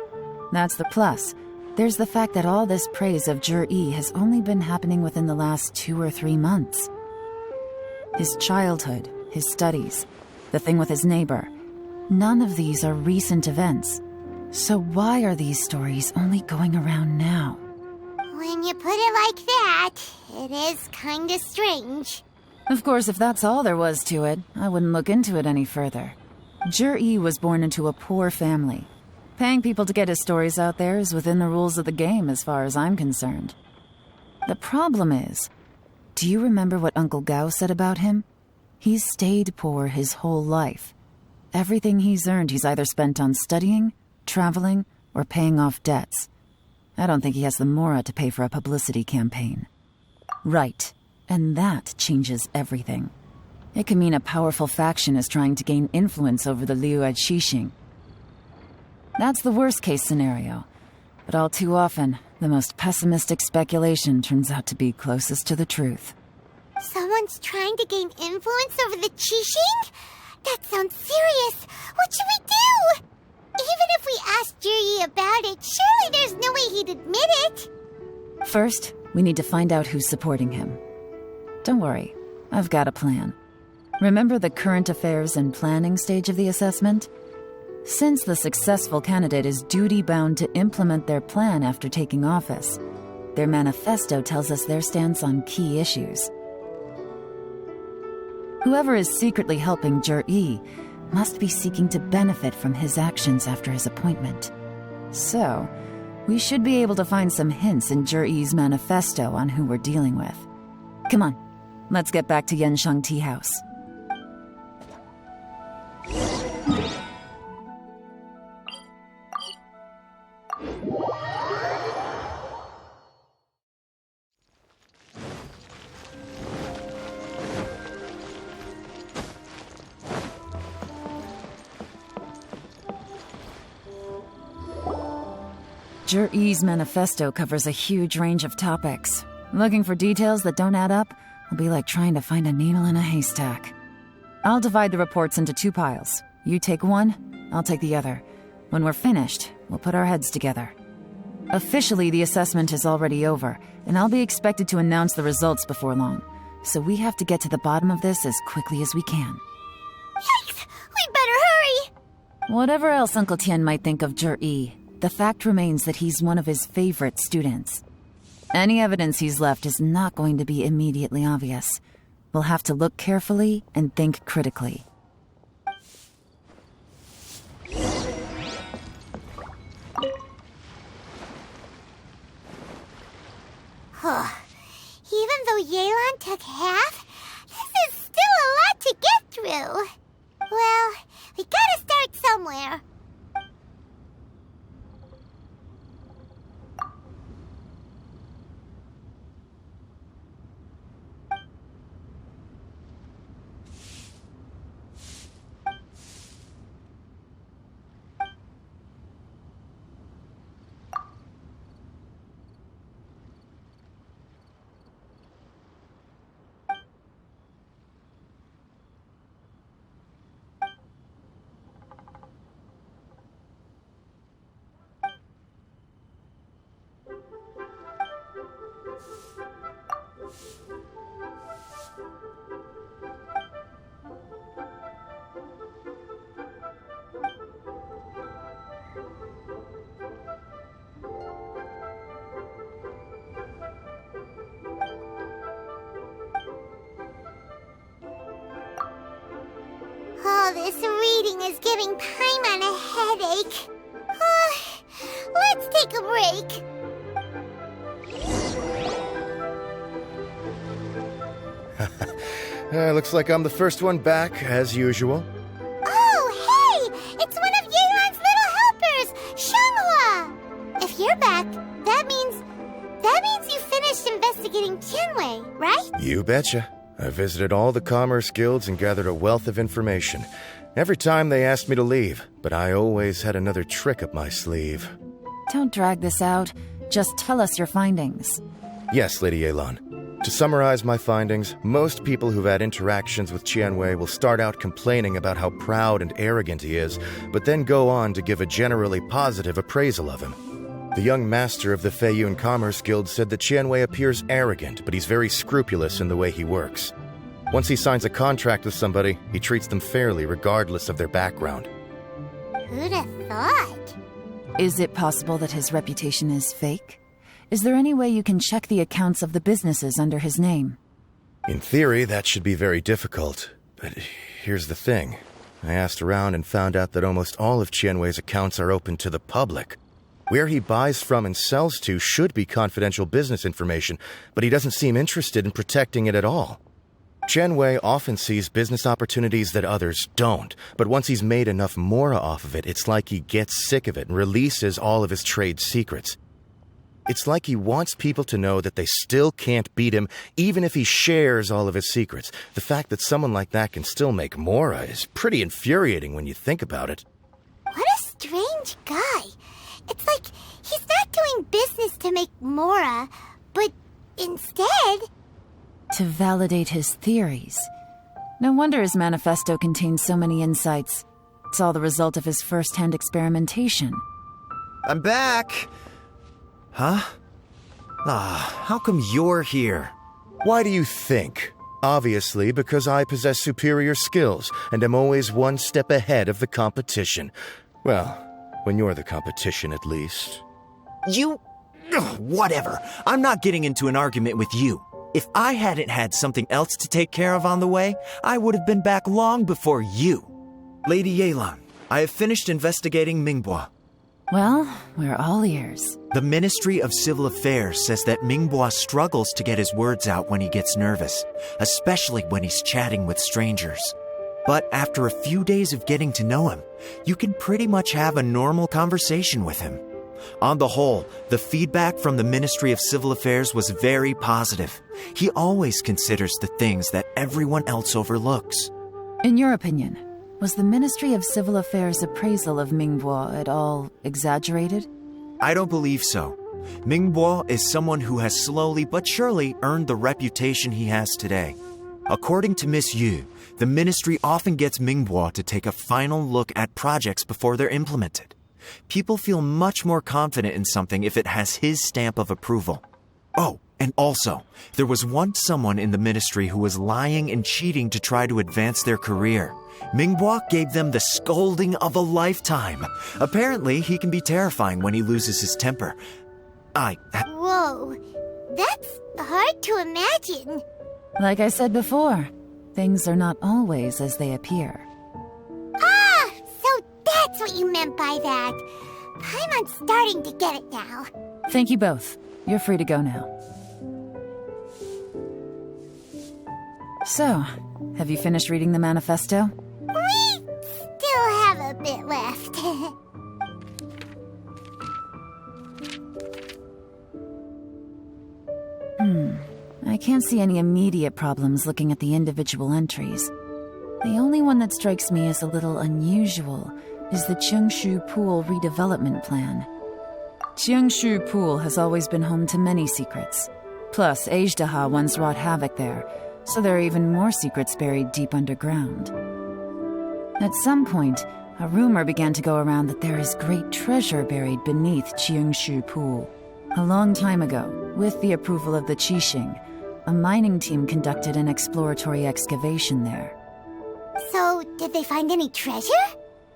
That's the plus. There's the fact that all this praise of Juri has only been happening within the last 2 or 3 months. His childhood, his studies, the thing with his neighbor. None of these are recent events. So why are these stories only going around now? When you put it like that, it is kinda strange. Of course, if that's all there was to it, I wouldn't look into it any further. Juri was born into a poor family. Paying people to get his stories out there is within the rules of the game as far as I'm concerned. The problem is, do you remember what Uncle Gao said about him? He's stayed poor his whole life. Everything he's earned he's either spent on studying, traveling, or paying off debts. I don't think he has the mora to pay for a publicity campaign. Right, and that changes everything. It can mean a powerful faction is trying to gain influence over the Liu at Xixing. That's the worst-case scenario. But all too often, the most pessimistic speculation turns out to be closest to the truth. Someone's trying to gain influence over the Qixing? That sounds serious. What should we do? Even if we asked Juri about it, surely there's no way he'd admit it. First, we need to find out who's supporting him. Don't worry, I've got a plan. Remember the current affairs and planning stage of the assessment? Since the successful candidate is duty-bound to implement their plan after taking office, their manifesto tells us their stance on key issues. Whoever is secretly helping Juri must be seeking to benefit from his actions after his appointment. So, we should be able to find some hints in Juri's manifesto on who we're dealing with. Come on, let's get back to Yenshang Tea House. Juri's manifesto covers a huge range of topics. Looking for details that don't add up will be like trying to find a needle in a haystack. I'll divide the reports into 2 piles. You take one, I'll take the other. When we're finished, we'll put our heads together. Officially, the assessment is already over, and I'll be expected to announce the results before long. So we have to get to the bottom of this as quickly as we can. Yikes! We'd better hurry! Whatever else Uncle Tian might think of Juri, the fact remains that he's one of his favorite students. Any evidence he's left is not going to be immediately obvious. We'll have to look carefully and think critically. Even though Yelan took half, this is still a lot to get through. Well, we gotta start somewhere. this reading is giving Paimon a headache. Let's take a break. Looks like I'm the first one back, as usual. Oh, hey! It's one of Yelan's little helpers, Shanghua! If you're back, that means you finished investigating Tianwei, right? You betcha. I visited all the commerce guilds and gathered a wealth of information. Every time they asked me to leave, but I always had another trick up my sleeve. Don't drag this out. Just tell us your findings. Yes, Lady Yelan. To summarize my findings, most people who've had interactions with Tianwei will start out complaining about how proud and arrogant he is, but then go on to give a generally positive appraisal of him. The young master of the Feiyun Commerce Guild said that Tianwei appears arrogant, but he's very scrupulous in the way he works. Once he signs a contract with somebody, he treats them fairly regardless of their background. Who'd have thought? Is it possible that his reputation is fake? Is there any way you can check the accounts of the businesses under his name? In theory, that should be very difficult. But here's the thing. I asked around and found out that almost all of Tianwei's accounts are open to the public. Where he buys from and sells to should be confidential business information, but he doesn't seem interested in protecting it at all. Tianwei often sees business opportunities that others don't, but once he's made enough mora off of it, it's like he gets sick of it and releases all of his trade secrets. It's like he wants people to know that they still can't beat him, even if he shares all of his secrets. The fact that someone like that can still make mora is pretty infuriating when you think about it. What a strange guy. It's like he's not doing business to make mora, but instead... to validate his theories. No wonder his manifesto contains so many insights. It's all the result of his first-hand experimentation. I'm back! Huh? How come you're here? Why do you think? Obviously, because I possess superior skills and am always one step ahead of the competition. Well, when you're the competition, at least. You... whatever. I'm not getting into an argument with you. If I hadn't had something else to take care of on the way, I would have been back long before you. Lady Yelan, I have finished investigating Mingbois. Well, we're all ears. The Ministry of Civil Affairs says that Mingbois struggles to get his words out when he gets nervous, especially when he's chatting with strangers. But after a few days of getting to know him, you can pretty much have a normal conversation with him. On the whole, the feedback from the Ministry of Civil Affairs was very positive. He always considers the things that everyone else overlooks. In your opinion, was the Ministry of Civil Affairs' appraisal of Mingbois at all exaggerated? I don't believe so. Mingbois is someone who has slowly but surely earned the reputation he has today. According to Miss Yu, the ministry often gets Mingbois to take a final look at projects before they're implemented. People feel much more confident in something if it has his stamp of approval. Oh, and also, there was once someone in the ministry who was lying and cheating to try to advance their career. Mingbois gave them the scolding of a lifetime. Apparently, he can be terrifying when he loses his temper. Whoa, that's hard to imagine. Like I said before, things are not always as they appear. So that's what you meant by that. Paimon's starting to get it now. Thank you both. You're free to go now. So, have you finished reading the manifesto? We still have a bit left. I can't see any immediate problems looking at the individual entries. The only one that strikes me as a little unusual is the Qingshu Pool redevelopment plan. Qingshu Pool has always been home to many secrets. Plus, Ajdaha once wrought havoc there, so there are even more secrets buried deep underground. At some point, a rumor began to go around that there is great treasure buried beneath Qingshu Pool. A long time ago, with the approval of the Qixing, a mining team conducted an exploratory excavation there. So, did they find any treasure?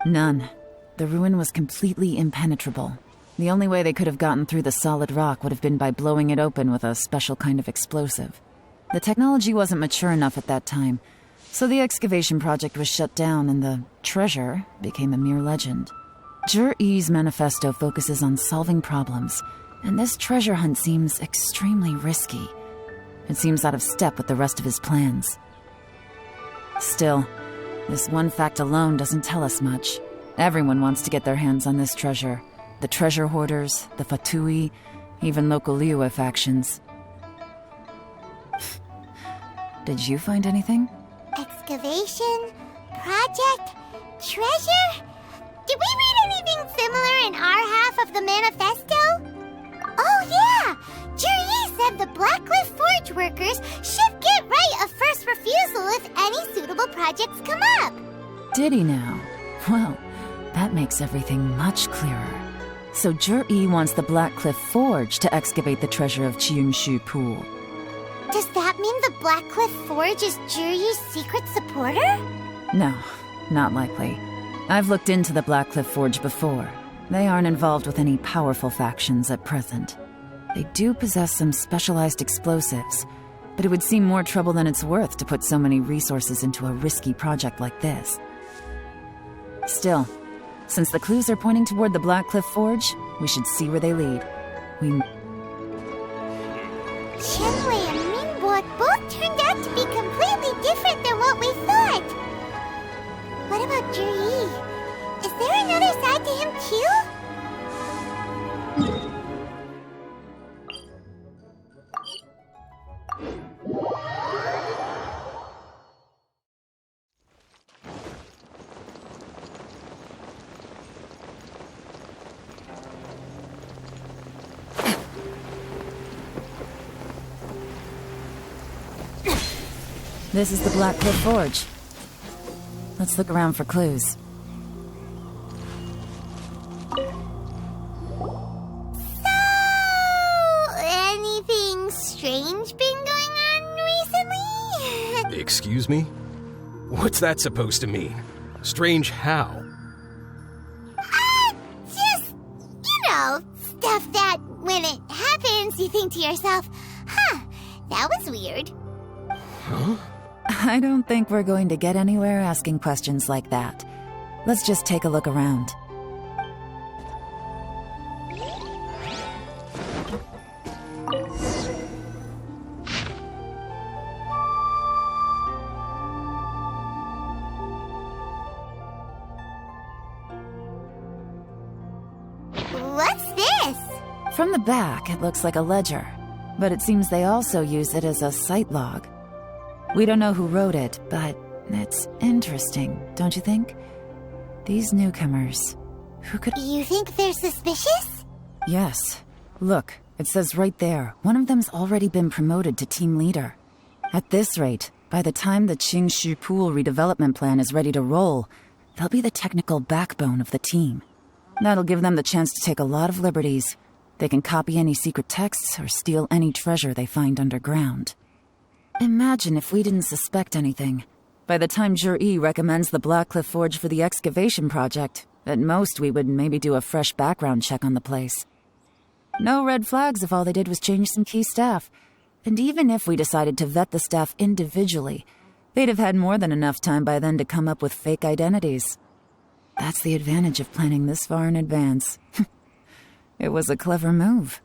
None. The ruin was completely impenetrable. The only way they could have gotten through the solid rock would have been by blowing it open with a special kind of explosive. The technology wasn't mature enough at that time, So the excavation project was shut down and the treasure became a mere legend. Zhi-Yi's manifesto focuses on solving problems, and this treasure hunt seems extremely risky. It seems out of step with the rest of his plans. Still, this one fact alone doesn't tell us much. Everyone wants to get their hands on this treasure. The treasure hoarders, the Fatui, even local Liyue factions. Did you find anything? Excavation? Project? Treasure? Did we read anything similar in our half of the manifesto? Oh yeah! Zhi-Yi said the Blackcliff Forge workers should get right of first refusal if any suitable projects come up. Did he now? Well, that makes everything much clearer. So Zhi-Yi wants the Blackcliff Forge to excavate the treasure of Qingshu Pool. Does that mean the Blackcliff Forge is Zhi-Yi's secret supporter? No, not likely. I've looked into the Blackcliff Forge before. They aren't involved with any powerful factions at present. They do possess some specialized explosives, but it would seem more trouble than it's worth to put so many resources into a risky project like this. Still, since the clues are pointing toward the Blackcliff Forge, we should see where they lead. Qianwei and Mingbo both turned out to be completely different than what we thought. What about Zhi-Yi? Is there another side to him too? This is the Blackcliff Forge. Let's look around for clues. So, anything strange been going on recently? Excuse me? What's that supposed to mean? Strange how? Just, stuff that when it happens, you think to yourself, that was weird. Huh? I don't think we're going to get anywhere asking questions like that. Let's just take a look around. What's this? From the back, it looks like a ledger, but it seems they also use it as a site log. We don't know who wrote it, but it's interesting, don't you think? These newcomers, who could... You think they're suspicious? Yes. Look, it says right there, one of them's already been promoted to team leader. At this rate, by the time the Qingshu Pool redevelopment plan is ready to roll, they'll be the technical backbone of the team. That'll give them the chance to take a lot of liberties. They can copy any secret texts or steal any treasure they find underground. Imagine if we didn't suspect anything. By the time Zhi-Yi recommends the Blackcliff Forge for the excavation project, at most we would maybe do a fresh background check on the place. No red flags if all they did was change some key staff. And even if we decided to vet the staff individually, they'd have had more than enough time by then to come up with fake identities. That's the advantage of planning this far in advance. It was a clever move.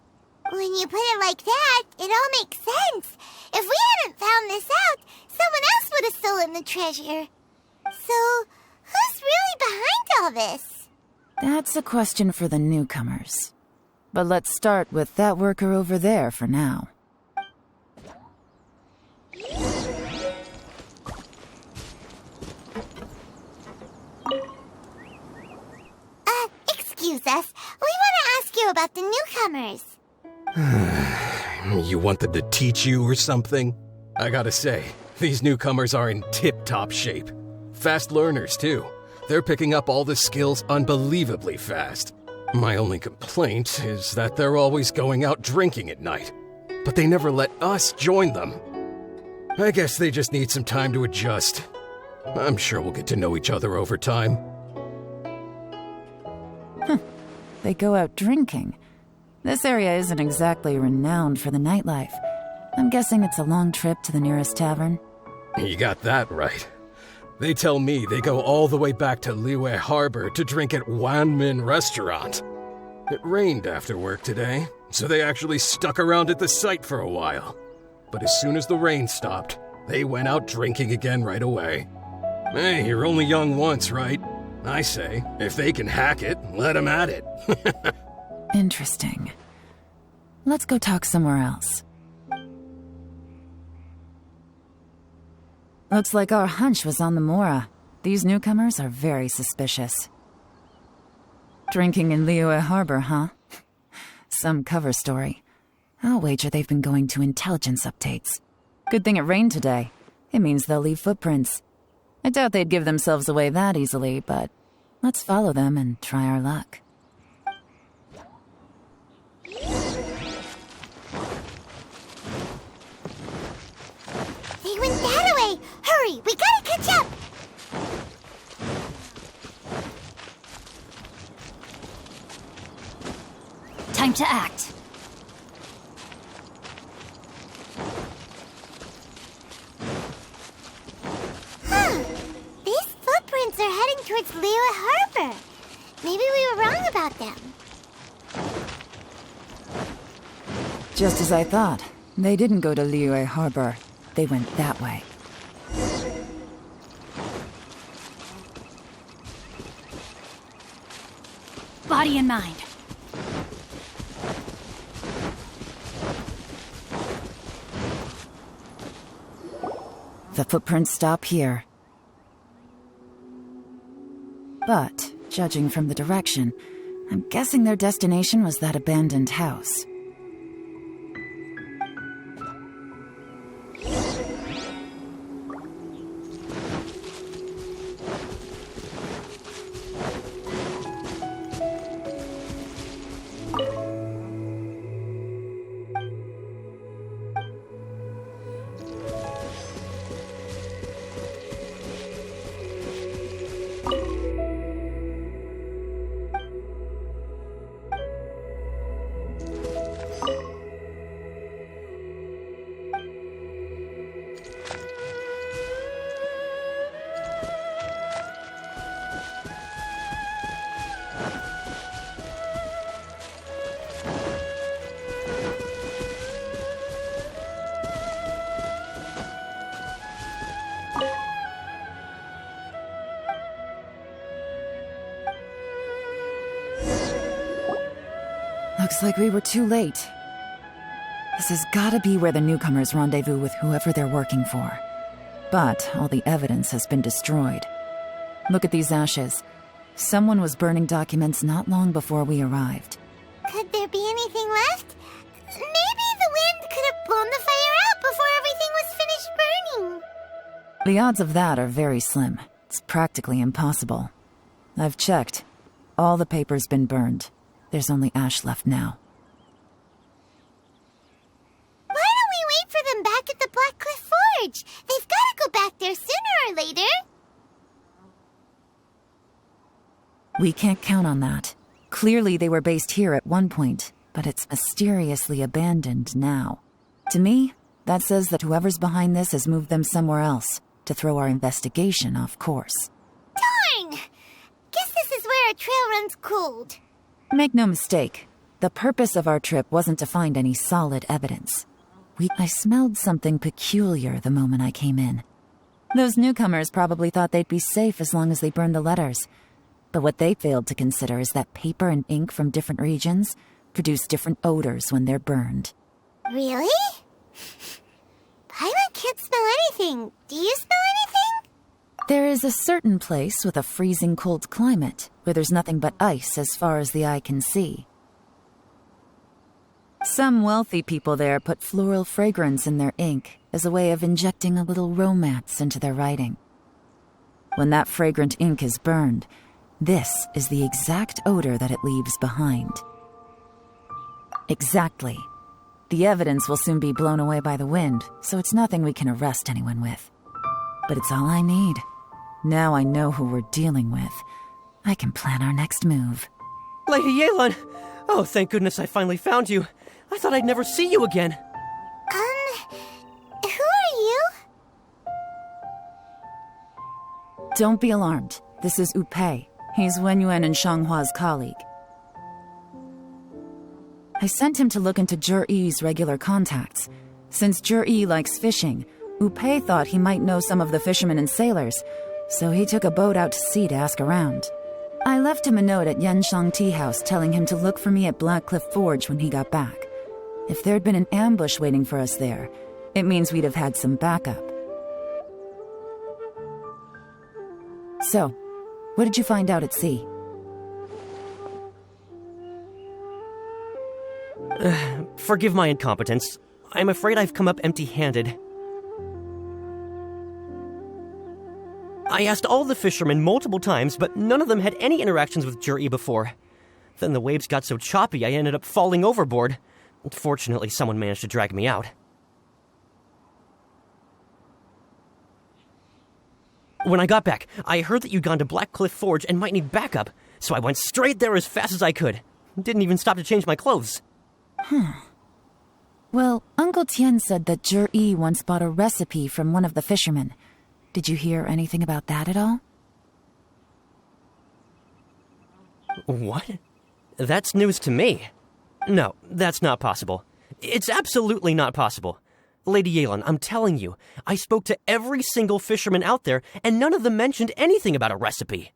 When you put it like that, it all makes sense. If we hadn't found this out, someone else would have stolen the treasure. So, who's really behind all this? That's a question for the newcomers. But let's start with that worker over there for now. Excuse us. We want to ask you about the newcomers. You want them to teach you or something? I gotta say, these newcomers are in tip-top shape. Fast learners, too. They're picking up all the skills unbelievably fast. My only complaint is that they're always going out drinking at night. But they never let us join them. I guess they just need some time to adjust. I'm sure we'll get to know each other over time. They go out drinking. This area isn't exactly renowned for the nightlife. I'm guessing it's a long trip to the nearest tavern. You got that right. They tell me they go all the way back to Liyue Harbor to drink at Wanmin Restaurant. It rained after work today, so they actually stuck around at the site for a while. But as soon as the rain stopped, they went out drinking again right away. Hey, you're only young once, right? I say, if they can hack it, let them at it. Interesting. Let's go talk somewhere else. Looks like our hunch was on the Mora. These newcomers are very suspicious. Drinking in Liyue Harbor, huh? Some cover story. I'll wager they've been going to intelligence updates. Good thing it rained today. It means they'll leave footprints. I doubt they'd give themselves away that easily, but let's follow them and try our luck. They went that way! Hurry, we gotta catch up! Time to act. These footprints are heading towards Liyue Harbor. Maybe we were wrong about them. Just as I thought. They didn't go to Liyue Harbor. They went that way. Body in mind. The footprints stop here. But, judging from the direction, I'm guessing their destination was that abandoned house. Looks like we were too late. This has gotta be where the newcomers rendezvous with whoever they're working for. But all the evidence has been destroyed. Look at these ashes. Someone was burning documents not long before we arrived. Could there be anything left? Maybe the wind could have blown the fire out before everything was finished burning. The odds of that are very slim. It's practically impossible. I've checked. All the paper's been burned. There's only ash left now. Why don't we wait for them back at the Black Cliff Forge? They've got to go back there sooner or later. We can't count on that. Clearly they were based here at one point, but it's mysteriously abandoned now. To me, that says that whoever's behind this has moved them somewhere else to throw our investigation off course. Darn! Guess this is where our trail runs cold. Make no mistake, the purpose of our trip wasn't to find any solid evidence. I smelled something peculiar the moment I came in. Those newcomers probably thought they'd be safe as long as they burned the letters. But what they failed to consider is that paper and ink from different regions produce different odors when they're burned. Really? Paimon can't smell anything. Do you smell anything? There is a certain place with a freezing cold climate where there's nothing but ice as far as the eye can see. Some wealthy people there put floral fragrance in their ink as a way of injecting a little romance into their writing. When that fragrant ink is burned, this is the exact odor that it leaves behind. Exactly. The evidence will soon be blown away by the wind, so it's nothing we can arrest anyone with. But it's all I need. Now I know who we're dealing with. I can plan our next move. Lady Yelan! Oh, thank goodness I finally found you. I thought I'd never see you again. Who are you? Don't be alarmed. This is Upei. He's Wenyuan and Shanghua's colleague. I sent him to look into Zhi-Yi's regular contacts. Since Zhi-Yi likes fishing, Upei thought he might know some of the fishermen and sailors, so he took a boat out to sea to ask around. I left him a note at Yanshang Tea House telling him to look for me at Blackcliff Forge when he got back. If there'd been an ambush waiting for us there, it means we'd have had some backup. So, what did you find out at sea? Forgive my incompetence. I'm afraid I've come up empty-handed. I asked all the fishermen multiple times, but none of them had any interactions with Zhi-Yi before. Then the waves got so choppy I ended up falling overboard. Fortunately, someone managed to drag me out. When I got back, I heard that you'd gone to Blackcliff Forge and might need backup, so I went straight there as fast as I could. Didn't even stop to change my clothes. Well, Uncle Tian said that Zhi-Yi once bought a recipe from one of the fishermen. Did you hear anything about that at all? What? That's news to me. No, that's not possible. It's absolutely not possible. Lady Yelan, I'm telling you, I spoke to every single fisherman out there, and none of them mentioned anything about a recipe.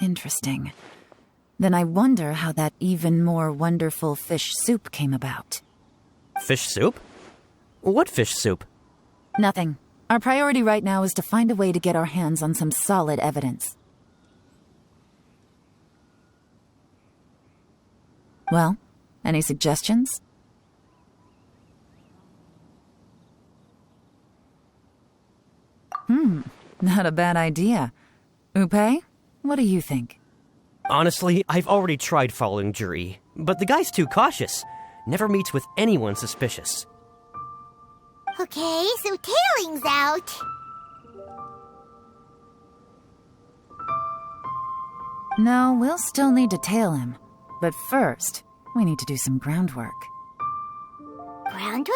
Interesting. Then I wonder how that even more wonderful fish soup came about. Fish soup? What fish soup? Nothing. Our priority right now is to find a way to get our hands on some solid evidence. Well, any suggestions? Not a bad idea. Upei, what do you think? Honestly, I've already tried following Zhi-Yi, but the guy's too cautious. Never meets with anyone suspicious. Okay, so tailing's out. No, we'll still need to tail him. But first, we need to do some groundwork. Groundwork?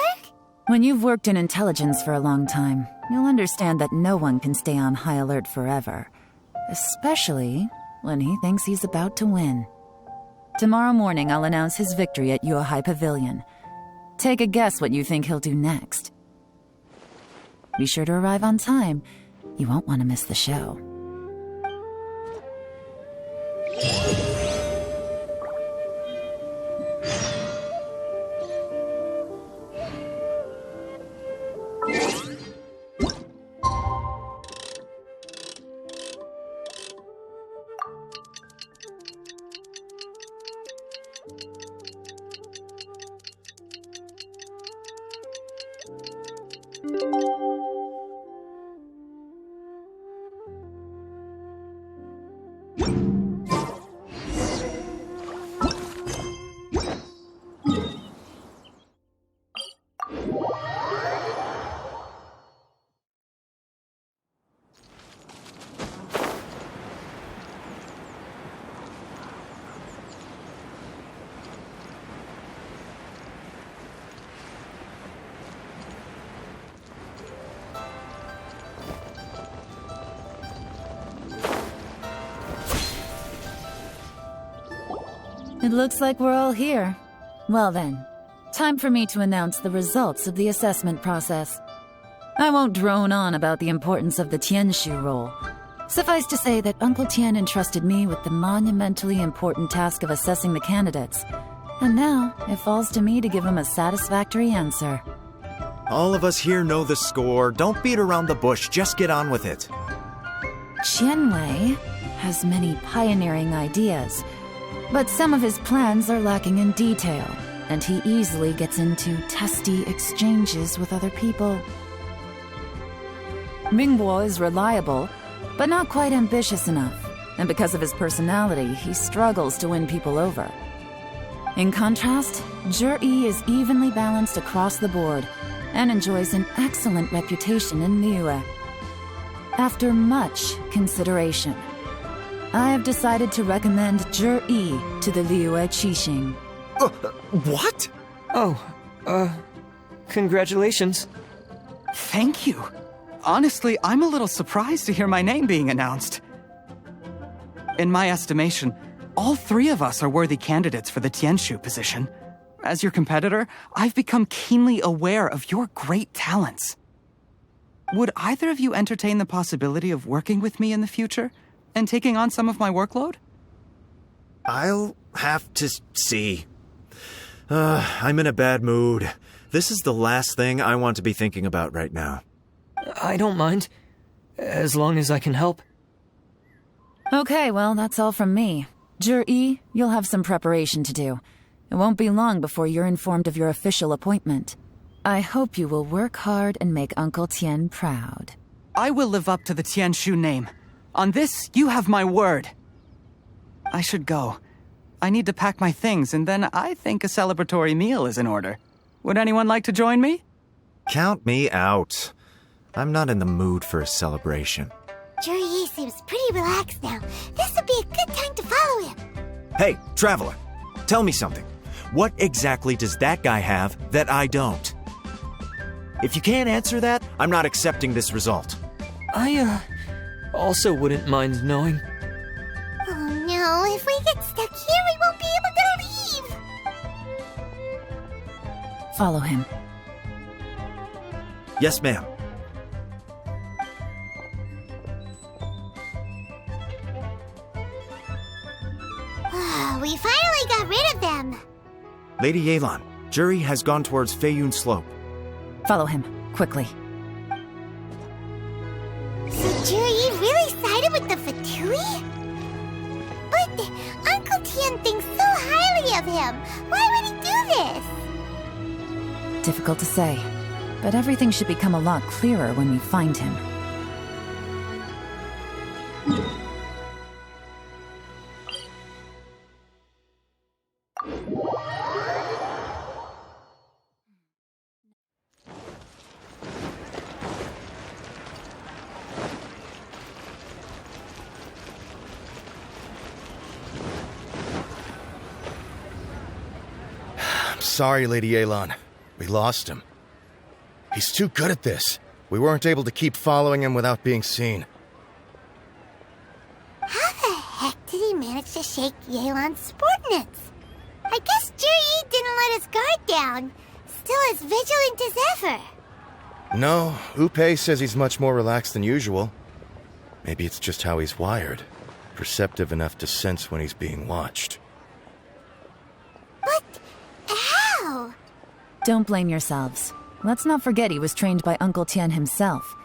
When you've worked in intelligence for a long time, you'll understand that no one can stay on high alert forever. Especially when he thinks he's about to win. Tomorrow morning, I'll announce his victory at Yuehai Pavilion. Take a guess what you think he'll do next. Be sure to arrive on time. You won't want to miss the show. It looks like we're all here. Well then, time for me to announce the results of the assessment process. I won't drone on about the importance of the Tianshu role. Suffice to say that Uncle Tian entrusted me with the monumentally important task of assessing the candidates. And now, it falls to me to give him a satisfactory answer. All of us here know the score. Don't beat around the bush, just get on with it. Qianwei has many pioneering ideas, but some of his plans are lacking in detail, and he easily gets into testy exchanges with other people. Mingbo is reliable, but not quite ambitious enough, and because of his personality, he struggles to win people over. In contrast, Zhi-Yi is evenly balanced across the board and enjoys an excellent reputation in Liyue. After much consideration, I have decided to recommend Zhi-Yi to the Liyue Qixing. What? Oh, congratulations. Thank you. Honestly, I'm a little surprised to hear my name being announced. In my estimation, all three of us are worthy candidates for the Tianshu position. As your competitor, I've become keenly aware of your great talents. Would either of you entertain the possibility of working with me in the future and taking on some of my workload? I'll have to see. I'm in a bad mood. This is the last thing I want to be thinking about right now. I don't mind, as long as I can help. Okay, well, that's all from me. Zhi, you'll have some preparation to do. It won't be long before you're informed of your official appointment. I hope you will work hard and make Uncle Tien proud. I will live up to the Tianshu name. On this, you have my word. I should go. I need to pack my things, and then I think a celebratory meal is in order. Would anyone like to join me? Count me out. I'm not in the mood for a celebration. Zhi seems pretty relaxed now. This would be a good time to follow him. Hey, traveler, tell me something. What exactly does that guy have that I don't? If you can't answer that, I'm not accepting this result. I, also wouldn't mind knowing. Oh no, if we get stuck here, we won't be able to leave. Follow him. Yes, ma'am. We finally got rid of them. Lady Yelan, Zhi has gone towards Feiyun Slope. Follow him, quickly. So Zhi really sided with the Fatui? But Uncle Tien thinks so highly of him. Why would he do this? Difficult to say, but everything should become a lot clearer when we find him. Sorry, Lady Yelan. We lost him. He's too good at this. We weren't able to keep following him without being seen. How the heck did he manage to shake Yelan's subordinates? I guess Zhi didn't let his guard down. Still as vigilant as ever. No, Upei says he's much more relaxed than usual. Maybe it's just how he's wired. Perceptive enough to sense when he's being watched. But how? Don't blame yourselves. Let's not forget he was trained by Uncle Tien himself.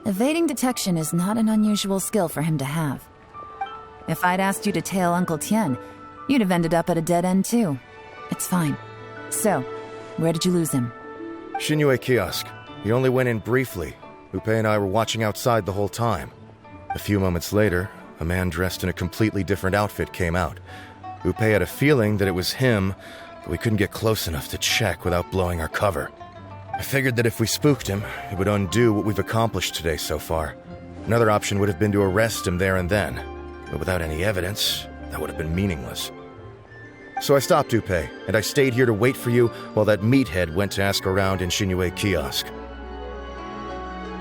Evading detection is not an unusual skill for him to have. If I'd asked you to tail Uncle Tien, you'd have ended up at a dead end too. It's fine. So, where did you lose him? Shinyue Kiosk. He only went in briefly. Upei and I were watching outside the whole time. A few moments later, a man dressed in a completely different outfit came out. Upei had a feeling that it was him, but we couldn't get close enough to check without blowing our cover. I figured that if we spooked him, it would undo what we've accomplished today so far. Another option would have been to arrest him there and then, but without any evidence, that would have been meaningless. So I stopped Upei, and I stayed here to wait for you while that meathead went to ask around in Shinyue Kiosk.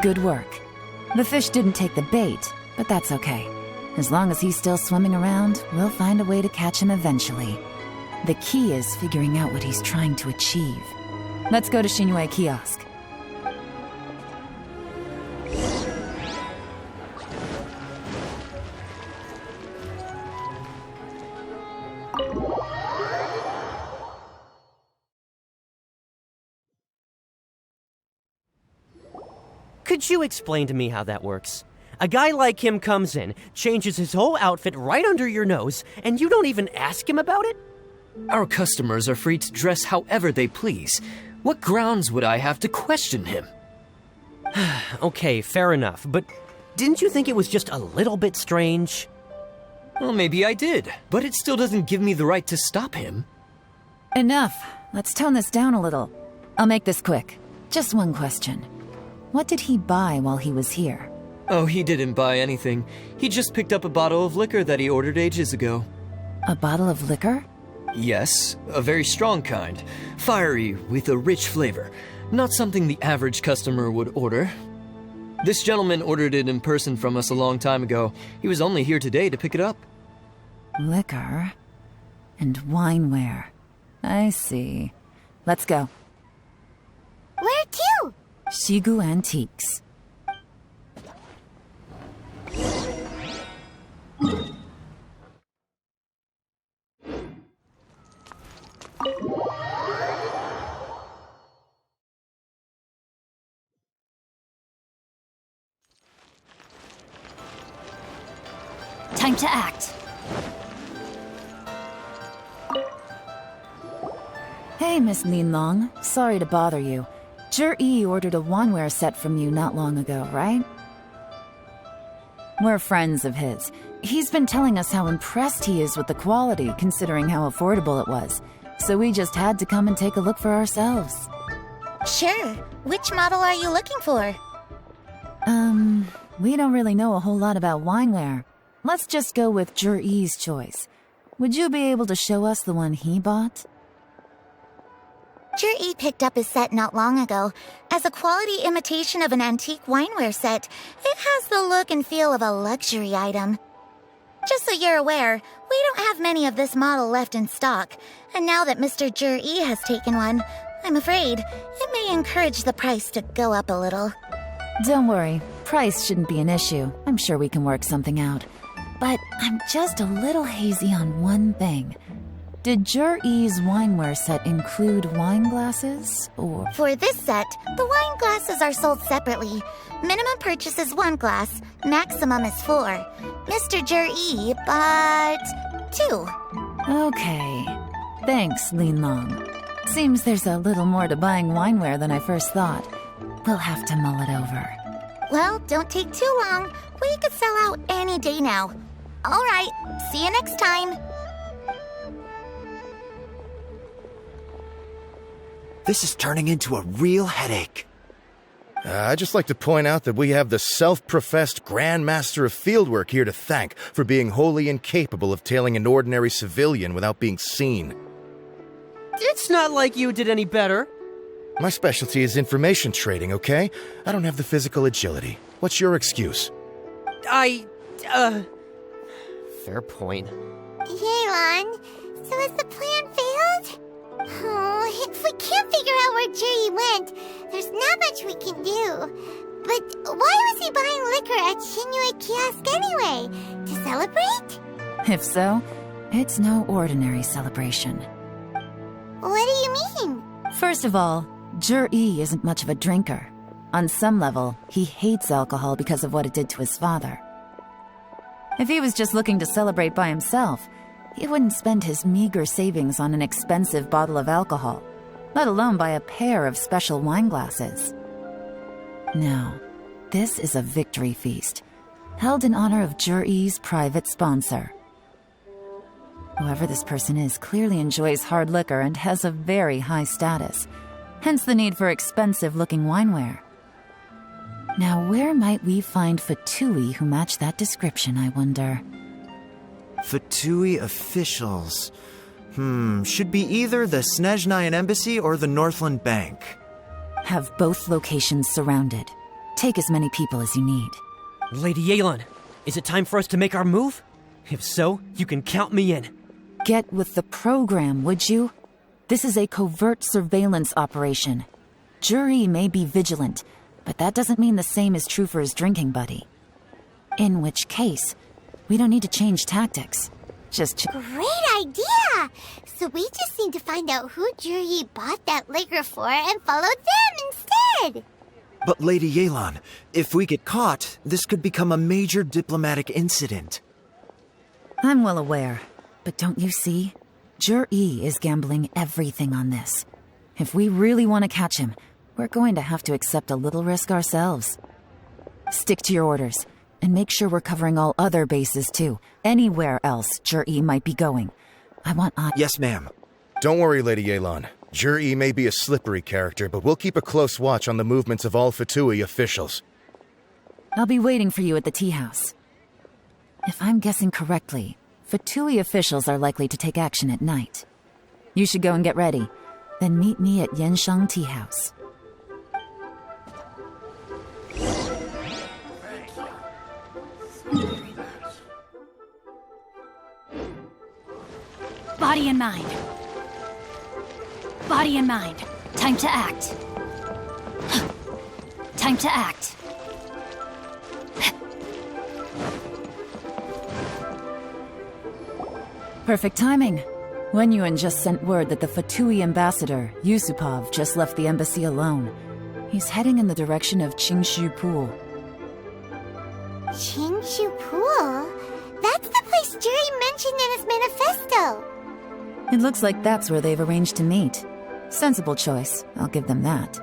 Good work. The fish didn't take the bait, but that's okay. As long as he's still swimming around, we'll find a way to catch him eventually. The key is figuring out what he's trying to achieve. Let's go to Shinyue Kiosk. Could you explain to me how that works? A guy like him comes in, changes his whole outfit right under your nose, and you don't even ask him about it? Our customers are free to dress however they please. What grounds would I have to question him? Okay, fair enough, but didn't you think it was just a little bit strange? Well, maybe I did, but it still doesn't give me the right to stop him. Enough. Let's tone this down a little. I'll make this quick. Just one question. What did he buy while he was here? Oh, he didn't buy anything. He just picked up a bottle of liquor that he ordered ages ago. A bottle of liquor? Yes, a very strong kind. Fiery, with a rich flavor. Not something the average customer would order. This gentleman ordered it in person from us a long time ago. He was only here today to pick it up. Liquor and wineware. I see. Let's go. Where to? Shigu Antiques. Time to act. Hey, Miss Yelan. Sorry to bother you. Zhi ordered a wineware set from you not long ago, right? We're friends of his. He's been telling us how impressed he is with the quality, considering how affordable it was. So we just had to come and take a look for ourselves. Sure. Which model are you looking for? We don't really know a whole lot about wineware. Let's just go with Zhi's choice. Would you be able to show us the one he bought? Zhi picked up his set not long ago. As a quality imitation of an antique wineware set, it has the look and feel of a luxury item. Just so you're aware, we don't have many of this model left in stock, and now that Mr. Zhi has taken one, I'm afraid it may encourage the price to go up a little. Don't worry, price shouldn't be an issue. I'm sure we can work something out. But I'm just a little hazy on one thing. Did Zhi's wineware set include wine glasses, or...? For this set, the wine glasses are sold separately. Minimum purchase is 1 glass, maximum is 4. Mr. Zhi bought 2. Okay. Thanks, Yelan. Seems there's a little more to buying wineware than I first thought. We'll have to mull it over. Well, don't take too long. We could sell out any day now. All right, see you next time. This is turning into a real headache. I'd just like to point out that we have the self-professed Grand Master of Fieldwork here to thank for being wholly incapable of tailing an ordinary civilian without being seen. It's not like you did any better. My specialty is information trading, okay? I don't have the physical agility. What's your excuse? Fair point. Yelan, so has the plan failed? Oh, if we can't figure out where Zhi went, there's not much we can do. But why was he buying liquor at Shinui Kiosk anyway? To celebrate? If so, it's no ordinary celebration. What do you mean? First of all, Zhi isn't much of a drinker. On some level, he hates alcohol because of what it did to his father. If he was just looking to celebrate by himself, he wouldn't spend his meager savings on an expensive bottle of alcohol, let alone buy a pair of special wine glasses. No, this is a victory feast, held in honor of Zhi's private sponsor. Whoever this person is clearly enjoys hard liquor and has a very high status, hence the need for expensive-looking wineware. Now, where might we find Fatui who match that description, I wonder? Fatui officials. Should be either the Snezhnayan Embassy or the Northland Bank. Have both locations surrounded. Take as many people as you need. Lady Yelan, is it time for us to make our move? If so, you can count me in. Get with the program, would you? This is a covert surveillance operation. Zhi may be vigilant, but that doesn't mean the same is true for his drinking buddy. In which case, we don't need to change tactics. Just Great idea! So we just need to find out who Zhi bought that liquor for and follow them instead! But Lady Yelan, if we get caught, this could become a major diplomatic incident. I'm well aware, but don't you see? Zhi is gambling everything on this. If we really want to catch him, we're going to have to accept a little risk ourselves. Stick to your orders, and make sure we're covering all other bases too. Anywhere else Zhi might be going. I want Yes, ma'am. Don't worry, Lady Yelan. Zhi may be a slippery character, but we'll keep a close watch on the movements of all Fatui officials. I'll be waiting for you at the tea house. If I'm guessing correctly, Fatui officials are likely to take action at night. You should go and get ready, then meet me at Yenshang Tea House. Body and mind. Body and mind. Time to act. Time to act. Perfect timing. Wenyuan just sent word that the Fatui ambassador, Yusupov, just left the embassy alone. He's heading in the direction of Qingshu Pool. Qingshu Pool? That's the place Jerry mentioned in his manifesto. It looks like that's where they've arranged to meet. Sensible choice, I'll give them that.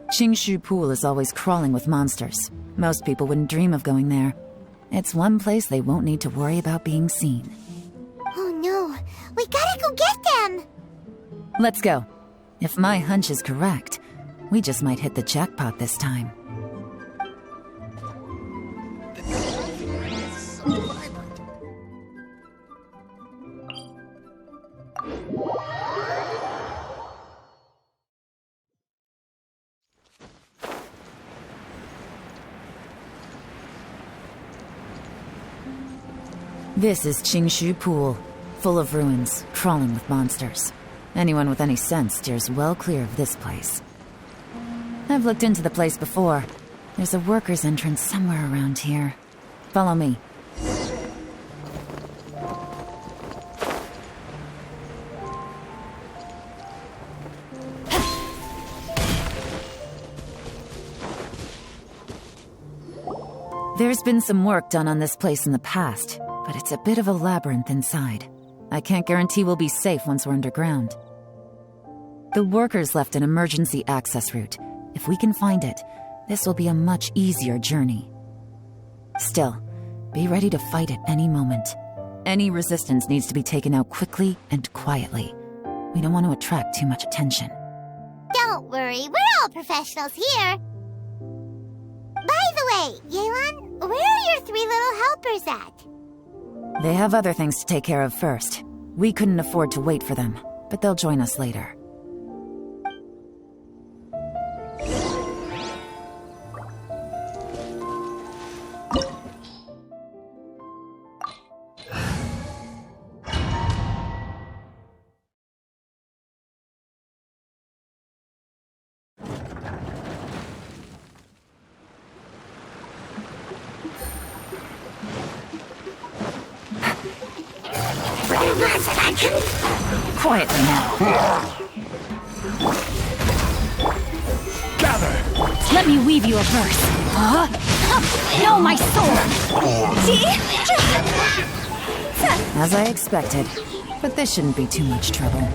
Qingshu Pool is always crawling with monsters. Most people wouldn't dream of going there. It's one place they won't need to worry about being seen. Oh no, we gotta go get them! Let's go. If my hunch is correct, we just might hit the jackpot this time. This is Qingshu Pool, full of ruins, crawling with monsters. Anyone with any sense steers well clear of this place. I've looked into the place before. There's a worker's entrance somewhere around here. Follow me. There's been some work done on this place in the past, but it's a bit of a labyrinth inside. I can't guarantee we'll be safe once we're underground. The workers left an emergency access route. If we can find it, this will be a much easier journey. Still, be ready to fight at any moment. Any resistance needs to be taken out quickly and quietly. We don't want to attract too much attention. Don't worry, we're all professionals here. By the way, Yelan, where are your 3 little helpers at? They have other things to take care of first. We couldn't afford to wait for them, but they'll join us later. Quietly now. Gather! Let me weave you a verse. Huh? No, my sword! See? As I expected, but this shouldn't be too much trouble.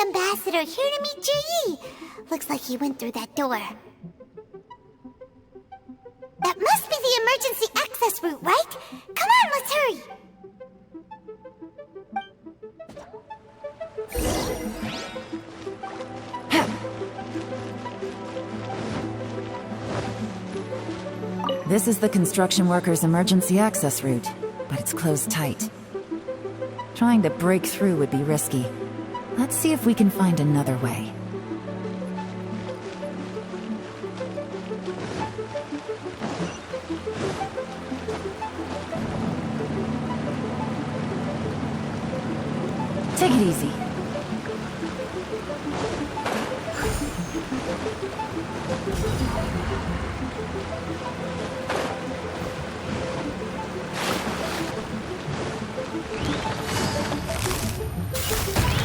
Ambassador here to meet Ji. Looks like he went through that door. That must be the emergency access route, right? Come on, let's hurry. This is the construction workers' emergency access route, but it's closed tight. Trying to break through would be risky. Let's see if we can find another way. Take it easy.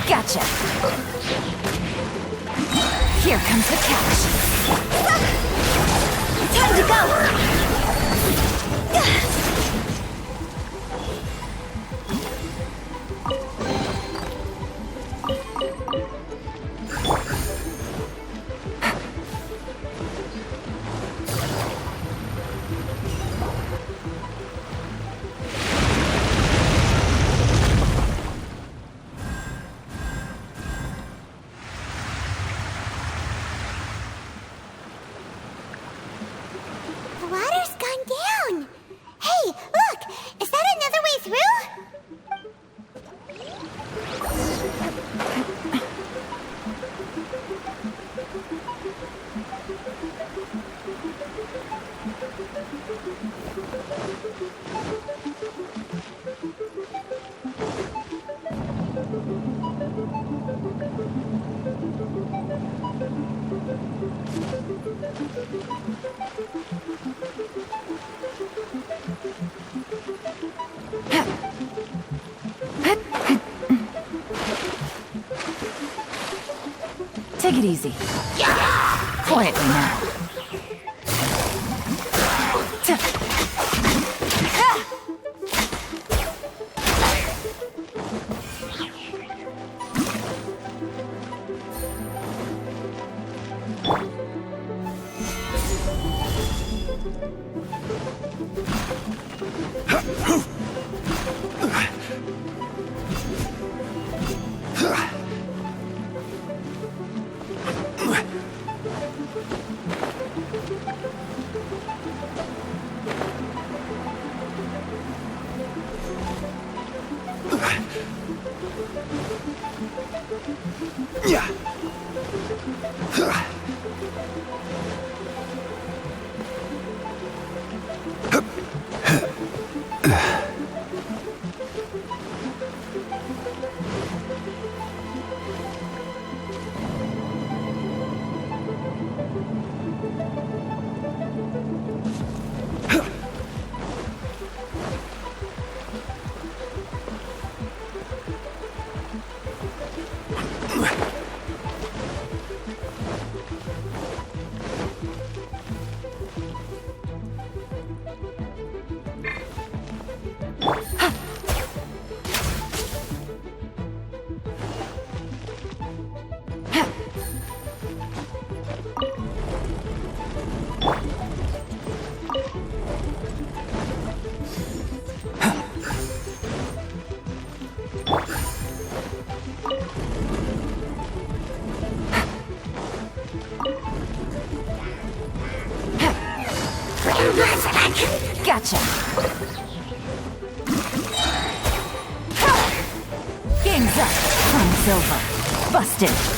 Gotcha. Here comes the catch. Time to go. Take it easy. Quietly now. Gotcha. Game's up. Time's over. Busted.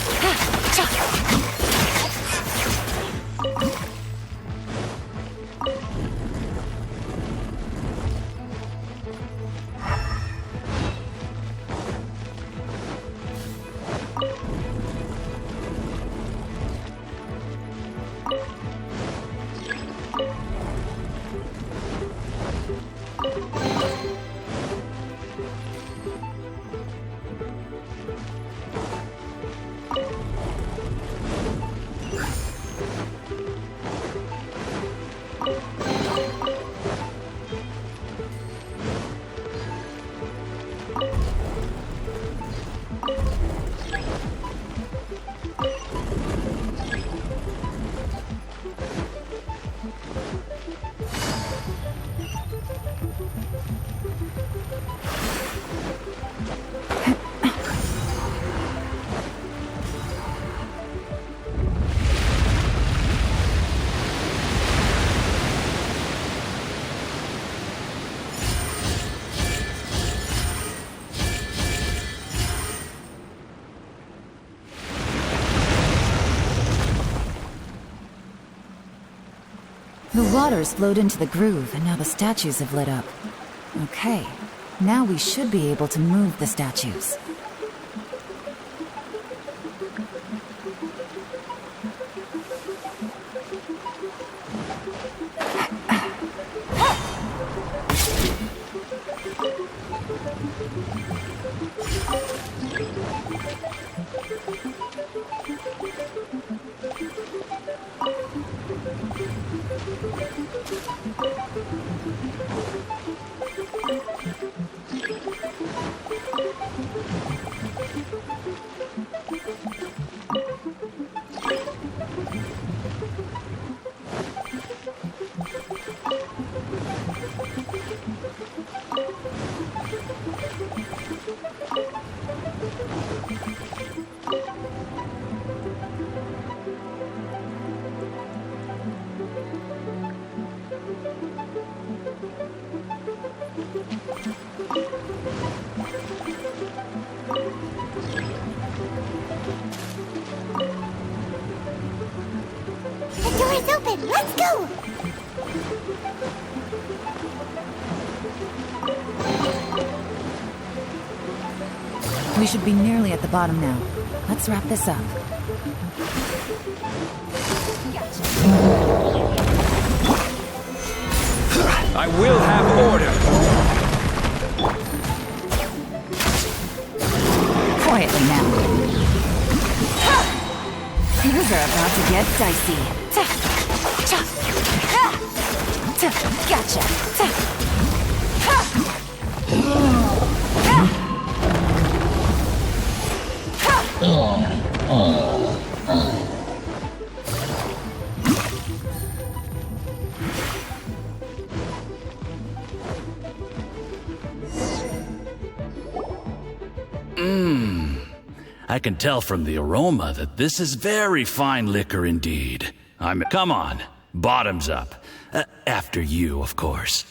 The water's flowed into the groove, and now the statues have lit up. Okay, now we should be able to move the statues. The door is open. Let's go. We should be nearly at the bottom now. Let's wrap this up. I will have order. Quietly now. Things are about to get dicey. Gotcha. I can tell from the aroma that this is very fine liquor indeed. Come on, bottoms up. After you, of course.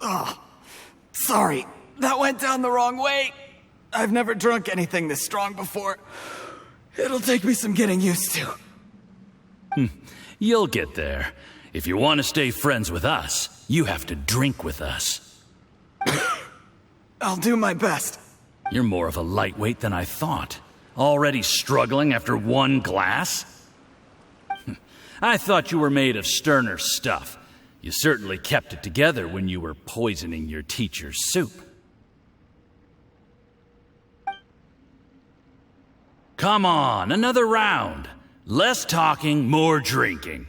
Oh, sorry. That went down the wrong way. I've never drunk anything this strong before. It'll take me some getting used to. You'll get there. If you want to stay friends with us, you have to drink with us. I'll do my best. You're more of a lightweight than I thought. Already struggling after one glass? I thought you were made of sterner stuff. You certainly kept it together when you were poisoning your teacher's soup. Come on, another round. Less talking, more drinking.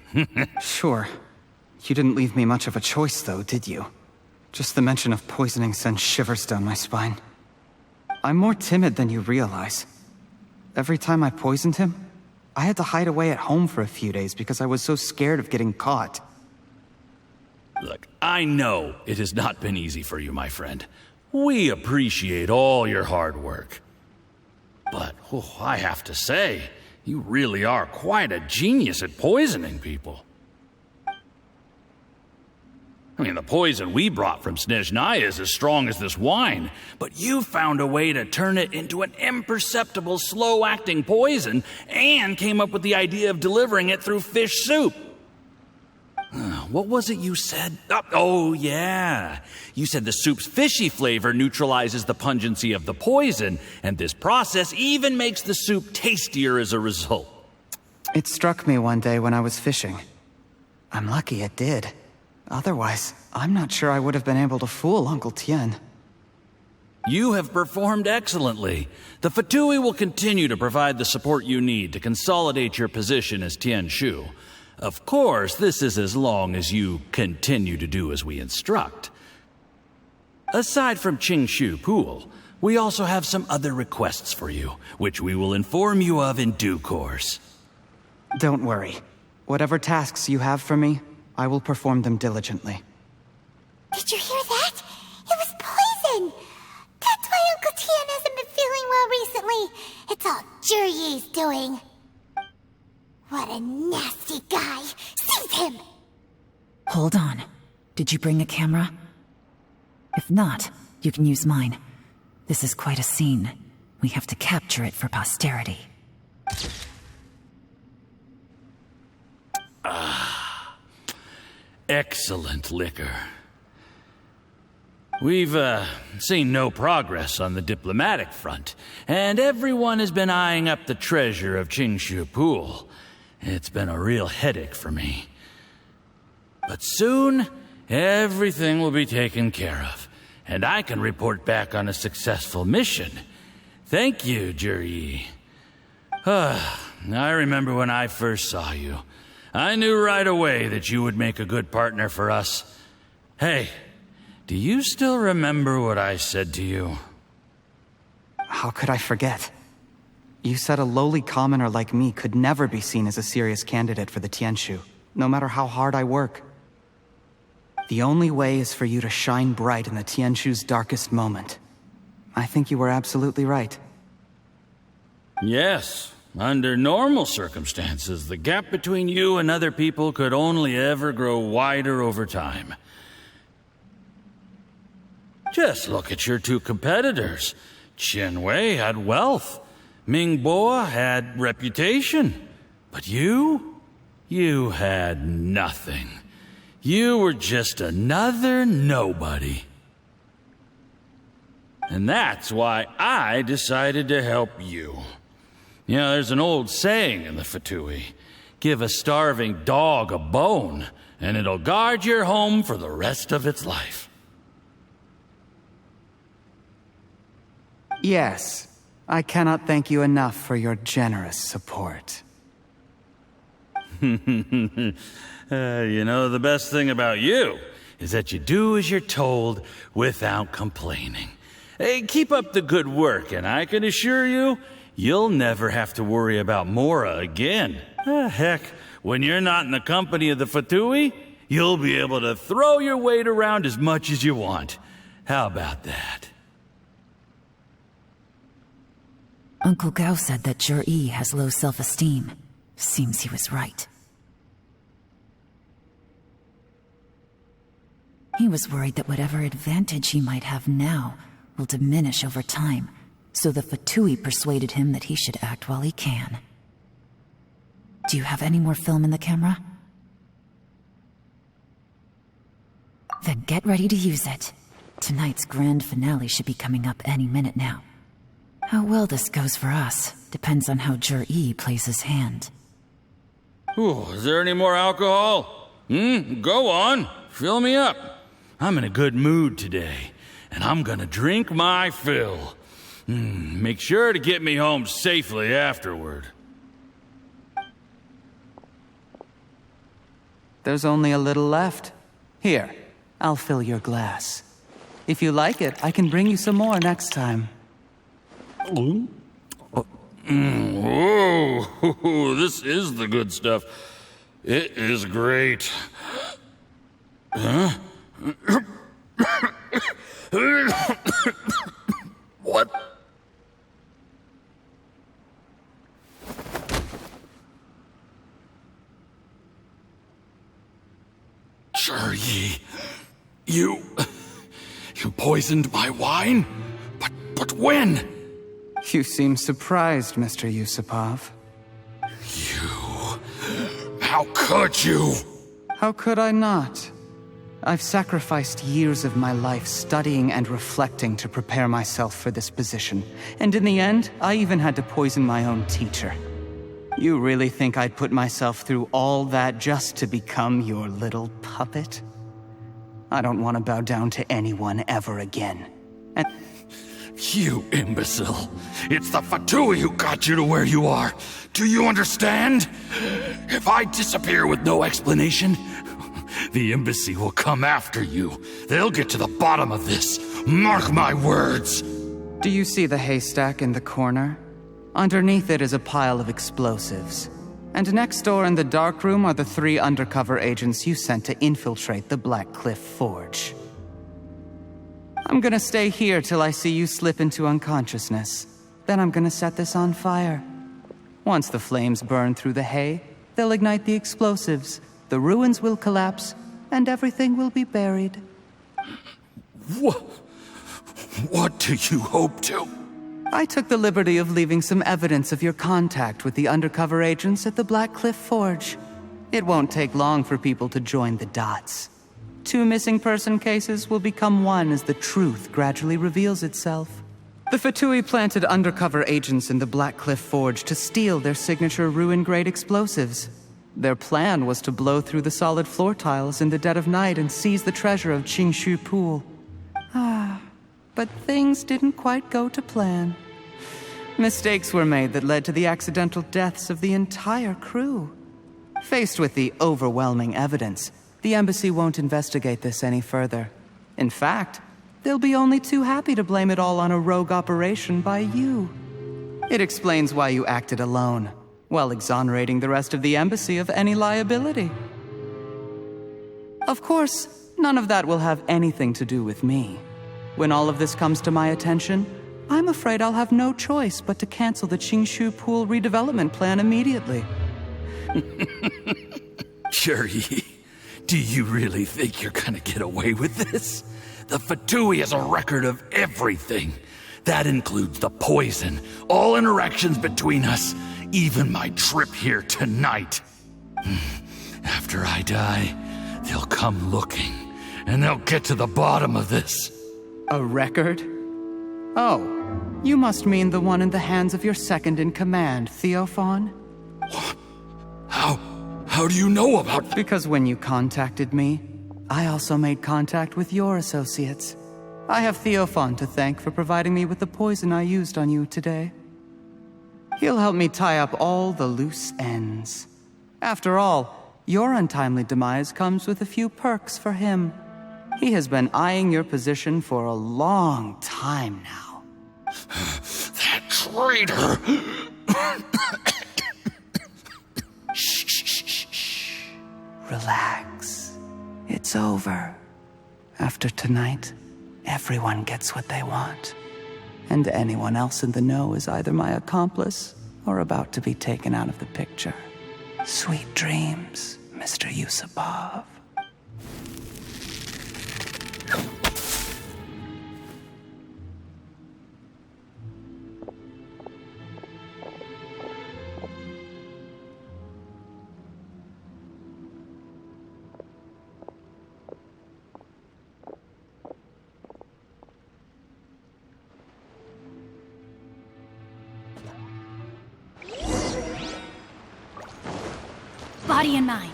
Sure. You didn't leave me much of a choice, though, did you? Just the mention of poisoning sends shivers down my spine. I'm more timid than you realize. Every time I poisoned him, I had to hide away at home for a few days because I was so scared of getting caught. Look, I know it has not been easy for you, my friend. We appreciate all your hard work. But, I have to say, you really are quite a genius at poisoning people. I mean, the poison we brought from Snezhnaya is as strong as this wine, but you found a way to turn it into an imperceptible, slow-acting poison and came up with the idea of delivering it through fish soup. What was it you said? Oh, yeah. You said the soup's fishy flavor neutralizes the pungency of the poison, and this process even makes the soup tastier as a result. It struck me one day when I was fishing. I'm lucky it did. Otherwise, I'm not sure I would have been able to fool Uncle Tien. You have performed excellently. The Fatui will continue to provide the support you need to consolidate your position as Tien Shu. Of course, this is as long as you continue to do as we instruct. Aside from Qingshu Pool, we also have some other requests for you, which we will inform you of in due course. Don't worry. Whatever tasks you have for me, I will perform them diligently. Did you hear that? It was poison! That's why Uncle Tien hasn't been feeling well recently. It's all Jurye's doing. What a nasty guy! Seize him! Hold on. Did you bring a camera? If not, you can use mine. This is quite a scene. We have to capture it for posterity. Excellent liquor. We've, seen no progress on the diplomatic front, and everyone has been eyeing up the treasure of Qingshu Pool. It's been a real headache for me. But soon, everything will be taken care of, and I can report back on a successful mission. Thank you, Juryi. I remember when I first saw you. I knew right away that you would make a good partner for us. Hey, do you still remember what I said to you? How could I forget? You said a lowly commoner like me could never be seen as a serious candidate for the Tianshu, no matter how hard I work. The only way is for you to shine bright in the Tianshu's darkest moment. I think you were absolutely right. Yes. Under normal circumstances, the gap between you and other people could only ever grow wider over time. Just look at your two competitors. Qianwei had wealth, Mingboa had reputation, but you had nothing. You were just another nobody. And that's why I decided to help you. You know, there's an old saying in the Fatui, give a starving dog a bone, and it'll guard your home for the rest of its life. Yes, I cannot thank you enough for your generous support. You know, the best thing about you is that you do as you're told without complaining. Hey, keep up the good work, and I can assure you, you'll never have to worry about Mora again. Heck, when you're not in the company of the Fatui, you'll be able to throw your weight around as much as you want. How about that? Uncle Gao said that Jur-E has low self-esteem. Seems he was right. He was worried that whatever advantage he might have now will diminish over time, so the Fatui persuaded him that he should act while he can. Do you have any more film in the camera? Then get ready to use it. Tonight's grand finale should be coming up any minute now. How well this goes for us depends on how Jur-E plays his hand. Ooh, is there any more alcohol? Go on, fill me up. I'm in a good mood today, and I'm gonna drink my fill. Make sure to get me home safely afterward. There's only a little left. Here, I'll fill your glass. If you like it, I can bring you some more next time. Whoa, this is the good stuff. It is great. Huh? What? Jur-E, you poisoned my wine? But when? You seem surprised, Mr. Yusupov. How could you? How could I not? I've sacrificed years of my life studying and reflecting to prepare myself for this position. And in the end, I even had to poison my own teacher. You really think I'd put myself through all that just to become your little puppet? I don't want to bow down to anyone ever again. And you imbecile. It's the Fatui who got you to where you are. Do you understand? If I disappear with no explanation, the embassy will come after you. They'll get to the bottom of this. Mark my words. Do you see the haystack in the corner? Underneath it is a pile of explosives. And next door in the dark room are the 3 undercover agents you sent to infiltrate the Black Cliff Forge. I'm gonna stay here till I see you slip into unconsciousness. Then I'm gonna set this on fire. Once the flames burn through the hay, they'll ignite the explosives, the ruins will collapse, and everything will be buried. What do you hope to? I took the liberty of leaving some evidence of your contact with the undercover agents at the Black Cliff Forge. It won't take long for people to join the dots. 2 missing person cases will become one as the truth gradually reveals itself. The Fatui planted undercover agents in the Black Cliff Forge to steal their signature ruin-grade explosives. Their plan was to blow through the solid floor tiles in the dead of night and seize the treasure of Qingshu Pool. But things didn't quite go to plan. Mistakes were made that led to the accidental deaths of the entire crew. Faced with the overwhelming evidence, the embassy won't investigate this any further. In fact, they'll be only too happy to blame it all on a rogue operation by you. It explains why you acted alone, while exonerating the rest of the embassy of any liability. Of course, none of that will have anything to do with me. When all of this comes to my attention, I'm afraid I'll have no choice but to cancel the Qingshu Pool redevelopment plan immediately. Jur-E, do you really think you're gonna get away with this? The Fatui has a record of everything. That includes the poison, all interactions between us, even my trip here tonight. After I die, they'll come looking, and they'll get to the bottom of this. A record? Oh, you must mean the one in the hands of your second-in-command, Theophan? What? How do you know about that? Because when you contacted me, I also made contact with your associates. I have Theophan to thank for providing me with the poison I used on you today. He'll help me tie up all the loose ends. After all, your untimely demise comes with a few perks for him. He has been eyeing your position for a long time now. That traitor! Shh. Relax. It's over. After tonight, everyone gets what they want. And anyone else in the know is either my accomplice or about to be taken out of the picture. Sweet dreams, Mr. Yusupov. Body and mind.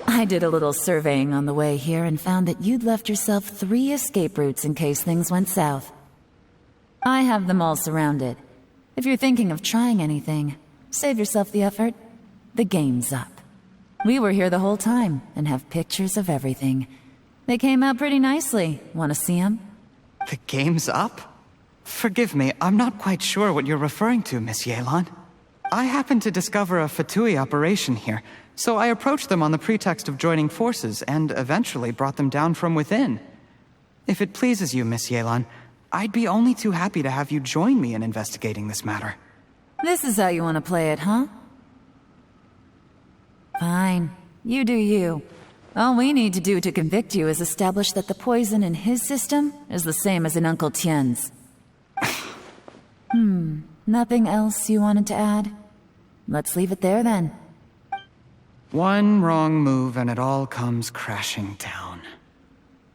I did a little surveying on the way here and found that you'd left yourself 3 escape routes in case things went south. I have them all surrounded. If you're thinking of trying anything, save yourself the effort. The game's up. We were here the whole time and have pictures of everything. They came out pretty nicely. Want to see them? The game's up? Forgive me, I'm not quite sure what you're referring to, Miss Yelan. I happened to discover a Fatui operation here, so I approached them on the pretext of joining forces and eventually brought them down from within. If it pleases you, Miss Yelan, I'd be only too happy to have you join me in investigating this matter. This is how you want to play it, huh? Fine. You do you. All we need to do to convict you is establish that the poison in his system is the same as in Uncle Tien's. Nothing else you wanted to add? Let's leave it there then. One wrong move and it all comes crashing down.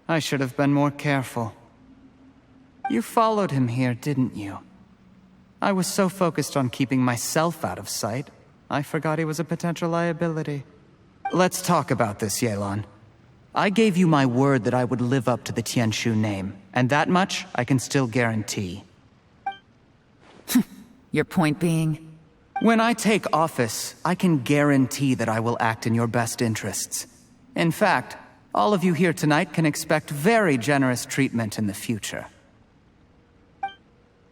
I should have been more careful. You followed him here, didn't you? I was so focused on keeping myself out of sight, I forgot he was a potential liability. Let's talk about this, Yelan. I gave you my word that I would live up to the Tianshu name, and that much I can still guarantee. Your point being? When I take office, I can guarantee that I will act in your best interests. In fact, all of you here tonight can expect very generous treatment in the future.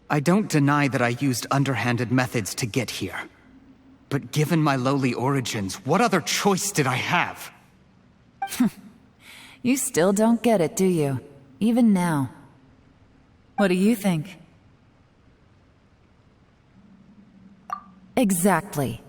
I don't deny that I used underhanded methods to get here. But given my lowly origins, what other choice did I have? You still don't get it, do you? Even now. What do you think? Exactly.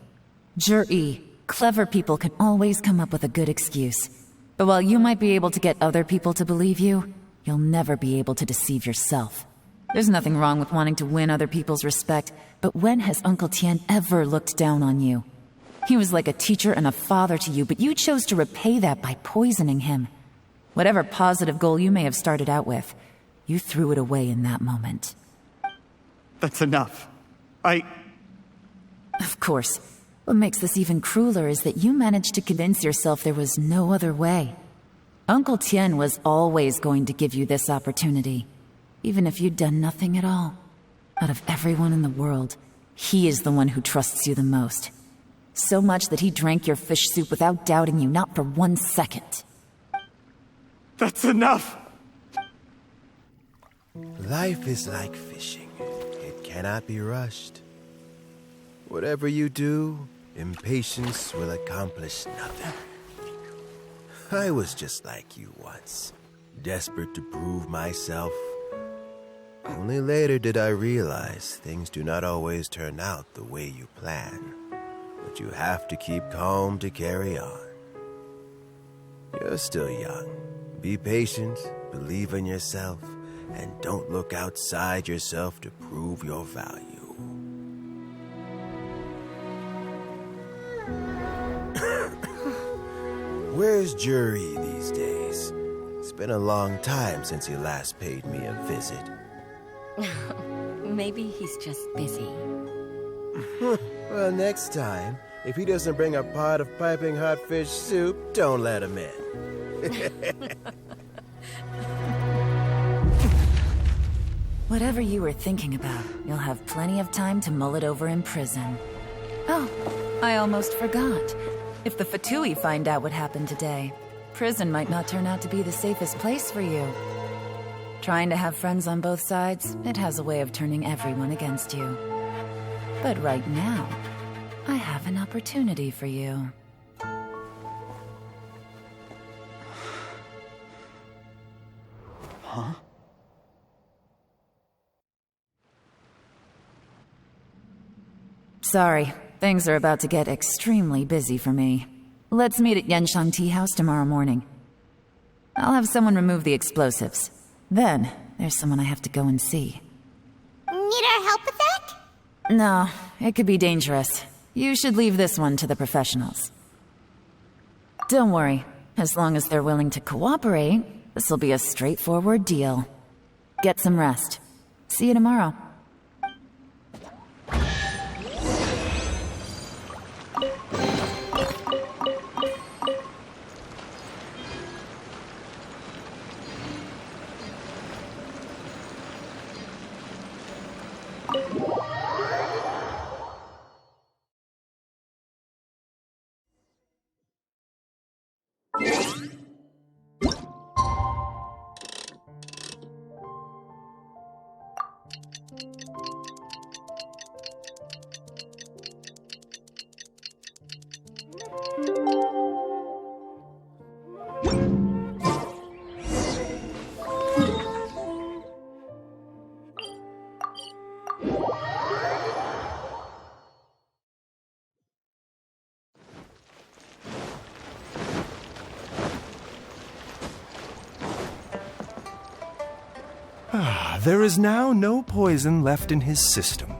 Jur-E, clever people can always come up with a good excuse. But while you might be able to get other people to believe you, you'll never be able to deceive yourself. There's nothing wrong with wanting to win other people's respect, but when has Uncle Tien ever looked down on you? He was like a teacher and a father to you, but you chose to repay that by poisoning him. Whatever positive goal you may have started out with, you threw it away in that moment. That's enough. Of course. What makes this even crueler is that you managed to convince yourself there was no other way. Uncle Tien was always going to give you this opportunity, even if you'd done nothing at all. Out of everyone in the world, he is the one who trusts you the most. So much that he drank your fish soup without doubting you, not for 1 second. That's enough! Life is like fishing. It cannot be rushed. Whatever you do, impatience will accomplish nothing. I was just like you once, desperate to prove myself. Only later did I realize things do not always turn out the way you plan, but you have to keep calm to carry on. You're still young. Be patient, believe in yourself, and don't look outside yourself to prove your value. Where's Jury these days? It's been a long time since he last paid me a visit. Maybe he's just busy. Well, next time, if he doesn't bring a pot of piping hot fish soup, don't let him in. Whatever you were thinking about, you'll have plenty of time to mull it over in prison. Oh, I almost forgot. If the Fatui find out what happened today, prison might not turn out to be the safest place for you. Trying to have friends on both sides, it has a way of turning everyone against you. But right now, I have an opportunity for you. Huh? Sorry, things are about to get extremely busy for me. Let's meet at Yenshang Tea House tomorrow morning. I'll have someone remove the explosives. Then, there's someone I have to go and see. Need our help with that? No, it could be dangerous. You should leave this one to the professionals. Don't worry. As long as they're willing to cooperate, this'll be a straightforward deal. Get some rest. See you tomorrow. There is now no poison left in his system,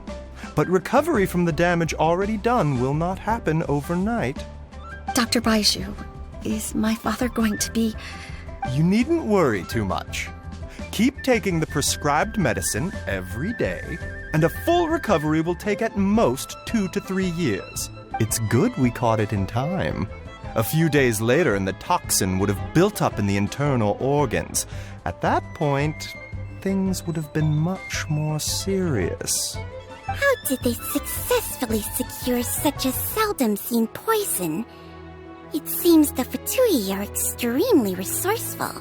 but recovery from the damage already done will not happen overnight. Dr. Baishu, is my father going to be... You needn't worry too much. Keep taking the prescribed medicine every day, and a full recovery will take at most 2 to 3 years. It's good we caught it in time. A few days later, and the toxin would have built up in the internal organs. At that point, things would have been much more serious. How did they successfully secure such a seldom-seen poison? It seems the Fatui are extremely resourceful.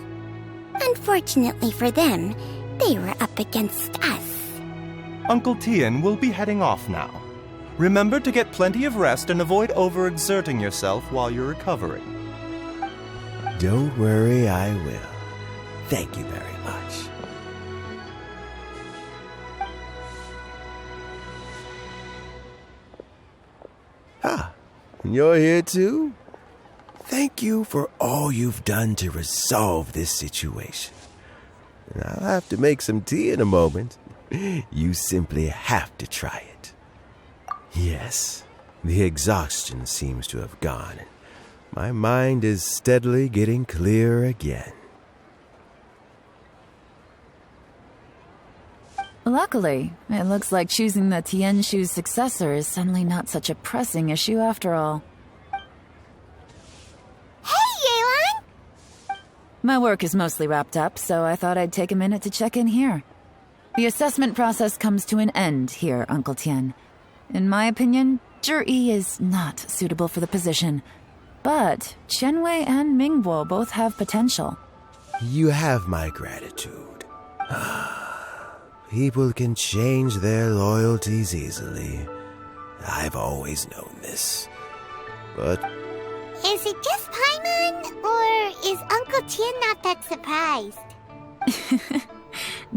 Unfortunately for them, they were up against us. Uncle Tian will be heading off now. Remember to get plenty of rest and avoid overexerting yourself while you're recovering. Don't worry, I will. Thank you very much. Ah, you're here too? Thank you for all you've done to resolve this situation. I'll have to make some tea in a moment. You simply have to try it. Yes, the exhaustion seems to have gone. My mind is steadily getting clear again. Luckily, it looks like choosing the Tianshu's successor is suddenly not such a pressing issue after all. Hey, Yelan! My work is mostly wrapped up, so I thought I'd take a minute to check in here. The assessment process comes to an end here, Uncle Tian. In my opinion, Zhi is not suitable for the position. But Qianwei and Mingbo both have potential. You have my gratitude. People can change their loyalties easily. I've always known this. But... Is it just Paimon, or is Uncle Tian not that surprised?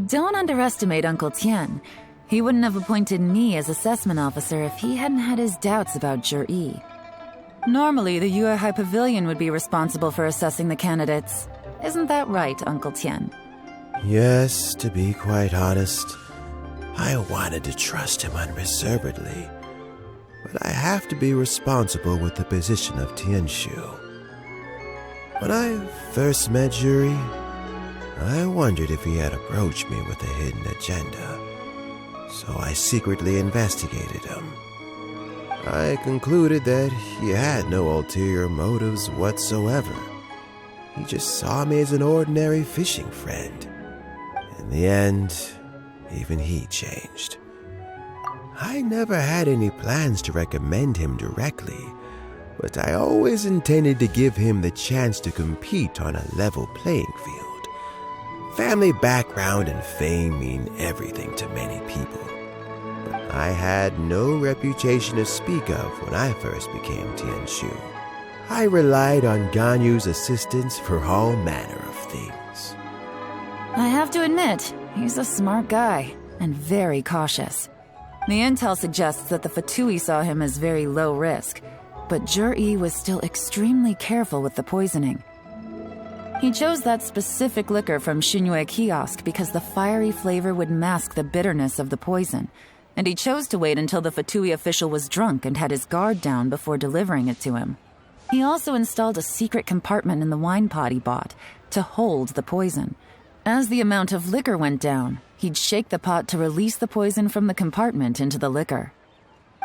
Don't underestimate Uncle Tian. He wouldn't have appointed me as assessment officer if he hadn't had his doubts about Zhi. Normally, the Yue High Pavilion would be responsible for assessing the candidates. Isn't that right, Uncle Tian? Yes, to be quite honest, I wanted to trust him unreservedly, but I have to be responsible with the position of Tianshu. When I first met Juri, I wondered if he had approached me with a hidden agenda, so I secretly investigated him. I concluded that he had no ulterior motives whatsoever. He just saw me as an ordinary fishing friend. In the end, even he changed. I never had any plans to recommend him directly, but I always intended to give him the chance to compete on a level playing field. Family background and fame mean everything to many people, but I had no reputation to speak of when I first became Tianshu. I relied on Ganyu's assistance for all manner of things. I have to admit, he's a smart guy, and very cautious. The intel suggests that the Fatui saw him as very low risk, but Juri was still extremely careful with the poisoning. He chose that specific liquor from Xinyue kiosk because the fiery flavor would mask the bitterness of the poison, and he chose to wait until the Fatui official was drunk and had his guard down before delivering it to him. He also installed a secret compartment in the wine pot he bought to hold the poison. As the amount of liquor went down, he'd shake the pot to release the poison from the compartment into the liquor.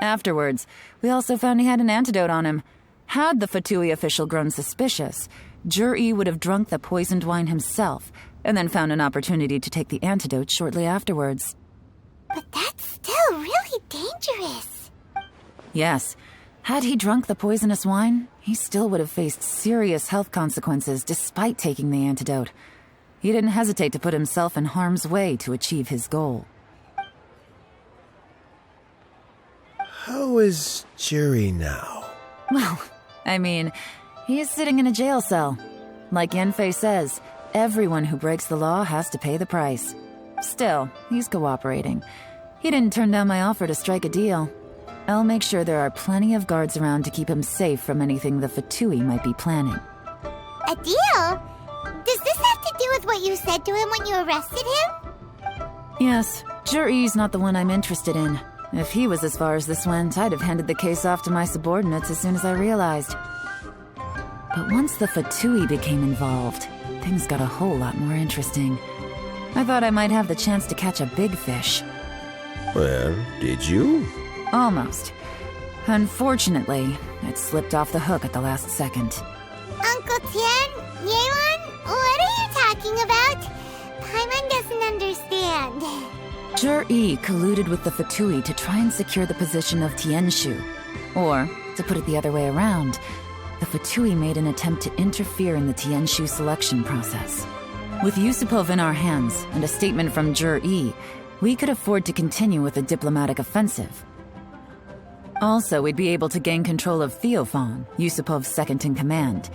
Afterwards, we also found he had an antidote on him. Had the Fatui official grown suspicious, Juri would have drunk the poisoned wine himself, and then found an opportunity to take the antidote shortly afterwards. But that's still really dangerous. Yes. Had he drunk the poisonous wine, he still would have faced serious health consequences despite taking the antidote. He didn't hesitate to put himself in harm's way to achieve his goal. How is Juri now? Well, I mean, he is sitting in a jail cell. Like Yanfei says, everyone who breaks the law has to pay the price. Still, he's cooperating. He didn't turn down my offer to strike a deal. I'll make sure there are plenty of guards around to keep him safe from anything the Fatui might be planning. A deal? Does this have to do with what you said to him when you arrested him? Yes, Juri's not the one I'm interested in. If he was as far as this went, I'd have handed the case off to my subordinates as soon as I realized. But once the Fatui became involved, things got a whole lot more interesting. I thought I might have the chance to catch a big fish. Well, did you? Almost. Unfortunately, it slipped off the hook at the last second. Uncle Tian, Yelan, what are you talking about? Paimon doesn't understand. Juri colluded with the Fatui to try and secure the position of Tianshu. Or, to put it the other way around, the Fatui made an attempt to interfere in the Tianshu selection process. With Yusupov in our hands and a statement from Juri, we could afford to continue with a diplomatic offensive. Also, we'd be able to gain control of Theophan, Yusupov's second-in-command.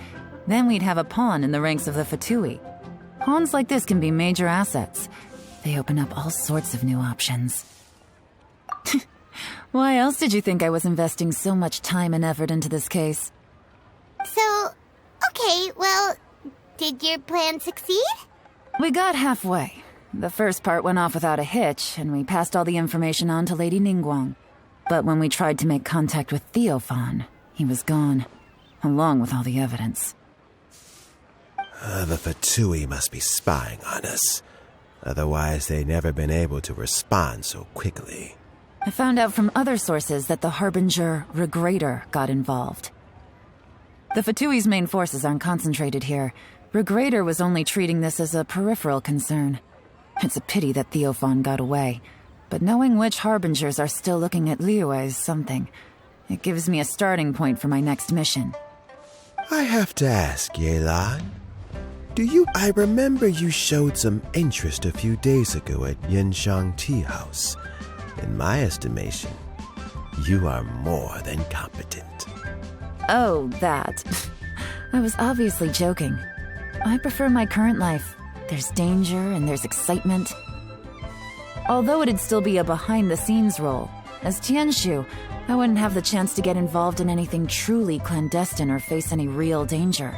Then we'd have a pawn in the ranks of the Fatui. Pawns like this can be major assets. They open up all sorts of new options. Why else did you think I was investing so much time and effort into this case? So, okay, well, did your plan succeed? We got halfway. The first part went off without a hitch, and we passed all the information on to Lady Ningguang. But when we tried to make contact with Theophan, he was gone, along with all the evidence. The Fatui must be spying on us. Otherwise, they'd never been able to respond so quickly. I found out from other sources that the Harbinger, Regrator, got involved. The Fatui's main forces aren't concentrated here. Regrator was only treating this as a peripheral concern. It's a pity that Theophan got away. But knowing which Harbingers are still looking at Liyue is something. It gives me a starting point for my next mission. I have to ask, Yelan. I remember you showed some interest a few days ago at Yenshang Tea House. In my estimation, you are more than competent. Oh, that. I was obviously joking. I prefer my current life. There's danger and there's excitement. Although it'd still be a behind-the-scenes role, as Tianshu, I wouldn't have the chance to get involved in anything truly clandestine or face any real danger.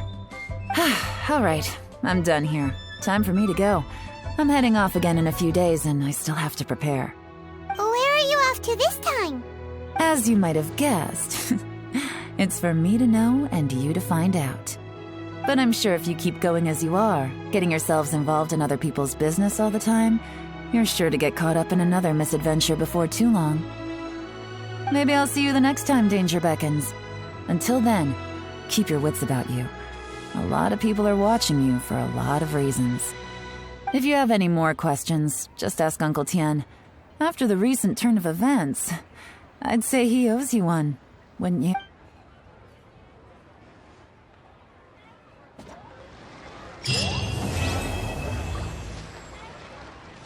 All right, I'm done here. Time for me to go. I'm heading off again in a few days, and I still have to prepare. Where are you off to this time? As you might have guessed, it's for me to know and you to find out. But I'm sure if you keep going as you are, getting yourselves involved in other people's business all the time, you're sure to get caught up in another misadventure before too long. Maybe I'll see you the next time danger beckons. Until then, keep your wits about you. A lot of people are watching you for a lot of reasons. If you have any more questions, just ask Uncle Tian. After the recent turn of events, I'd say he owes you one, wouldn't you?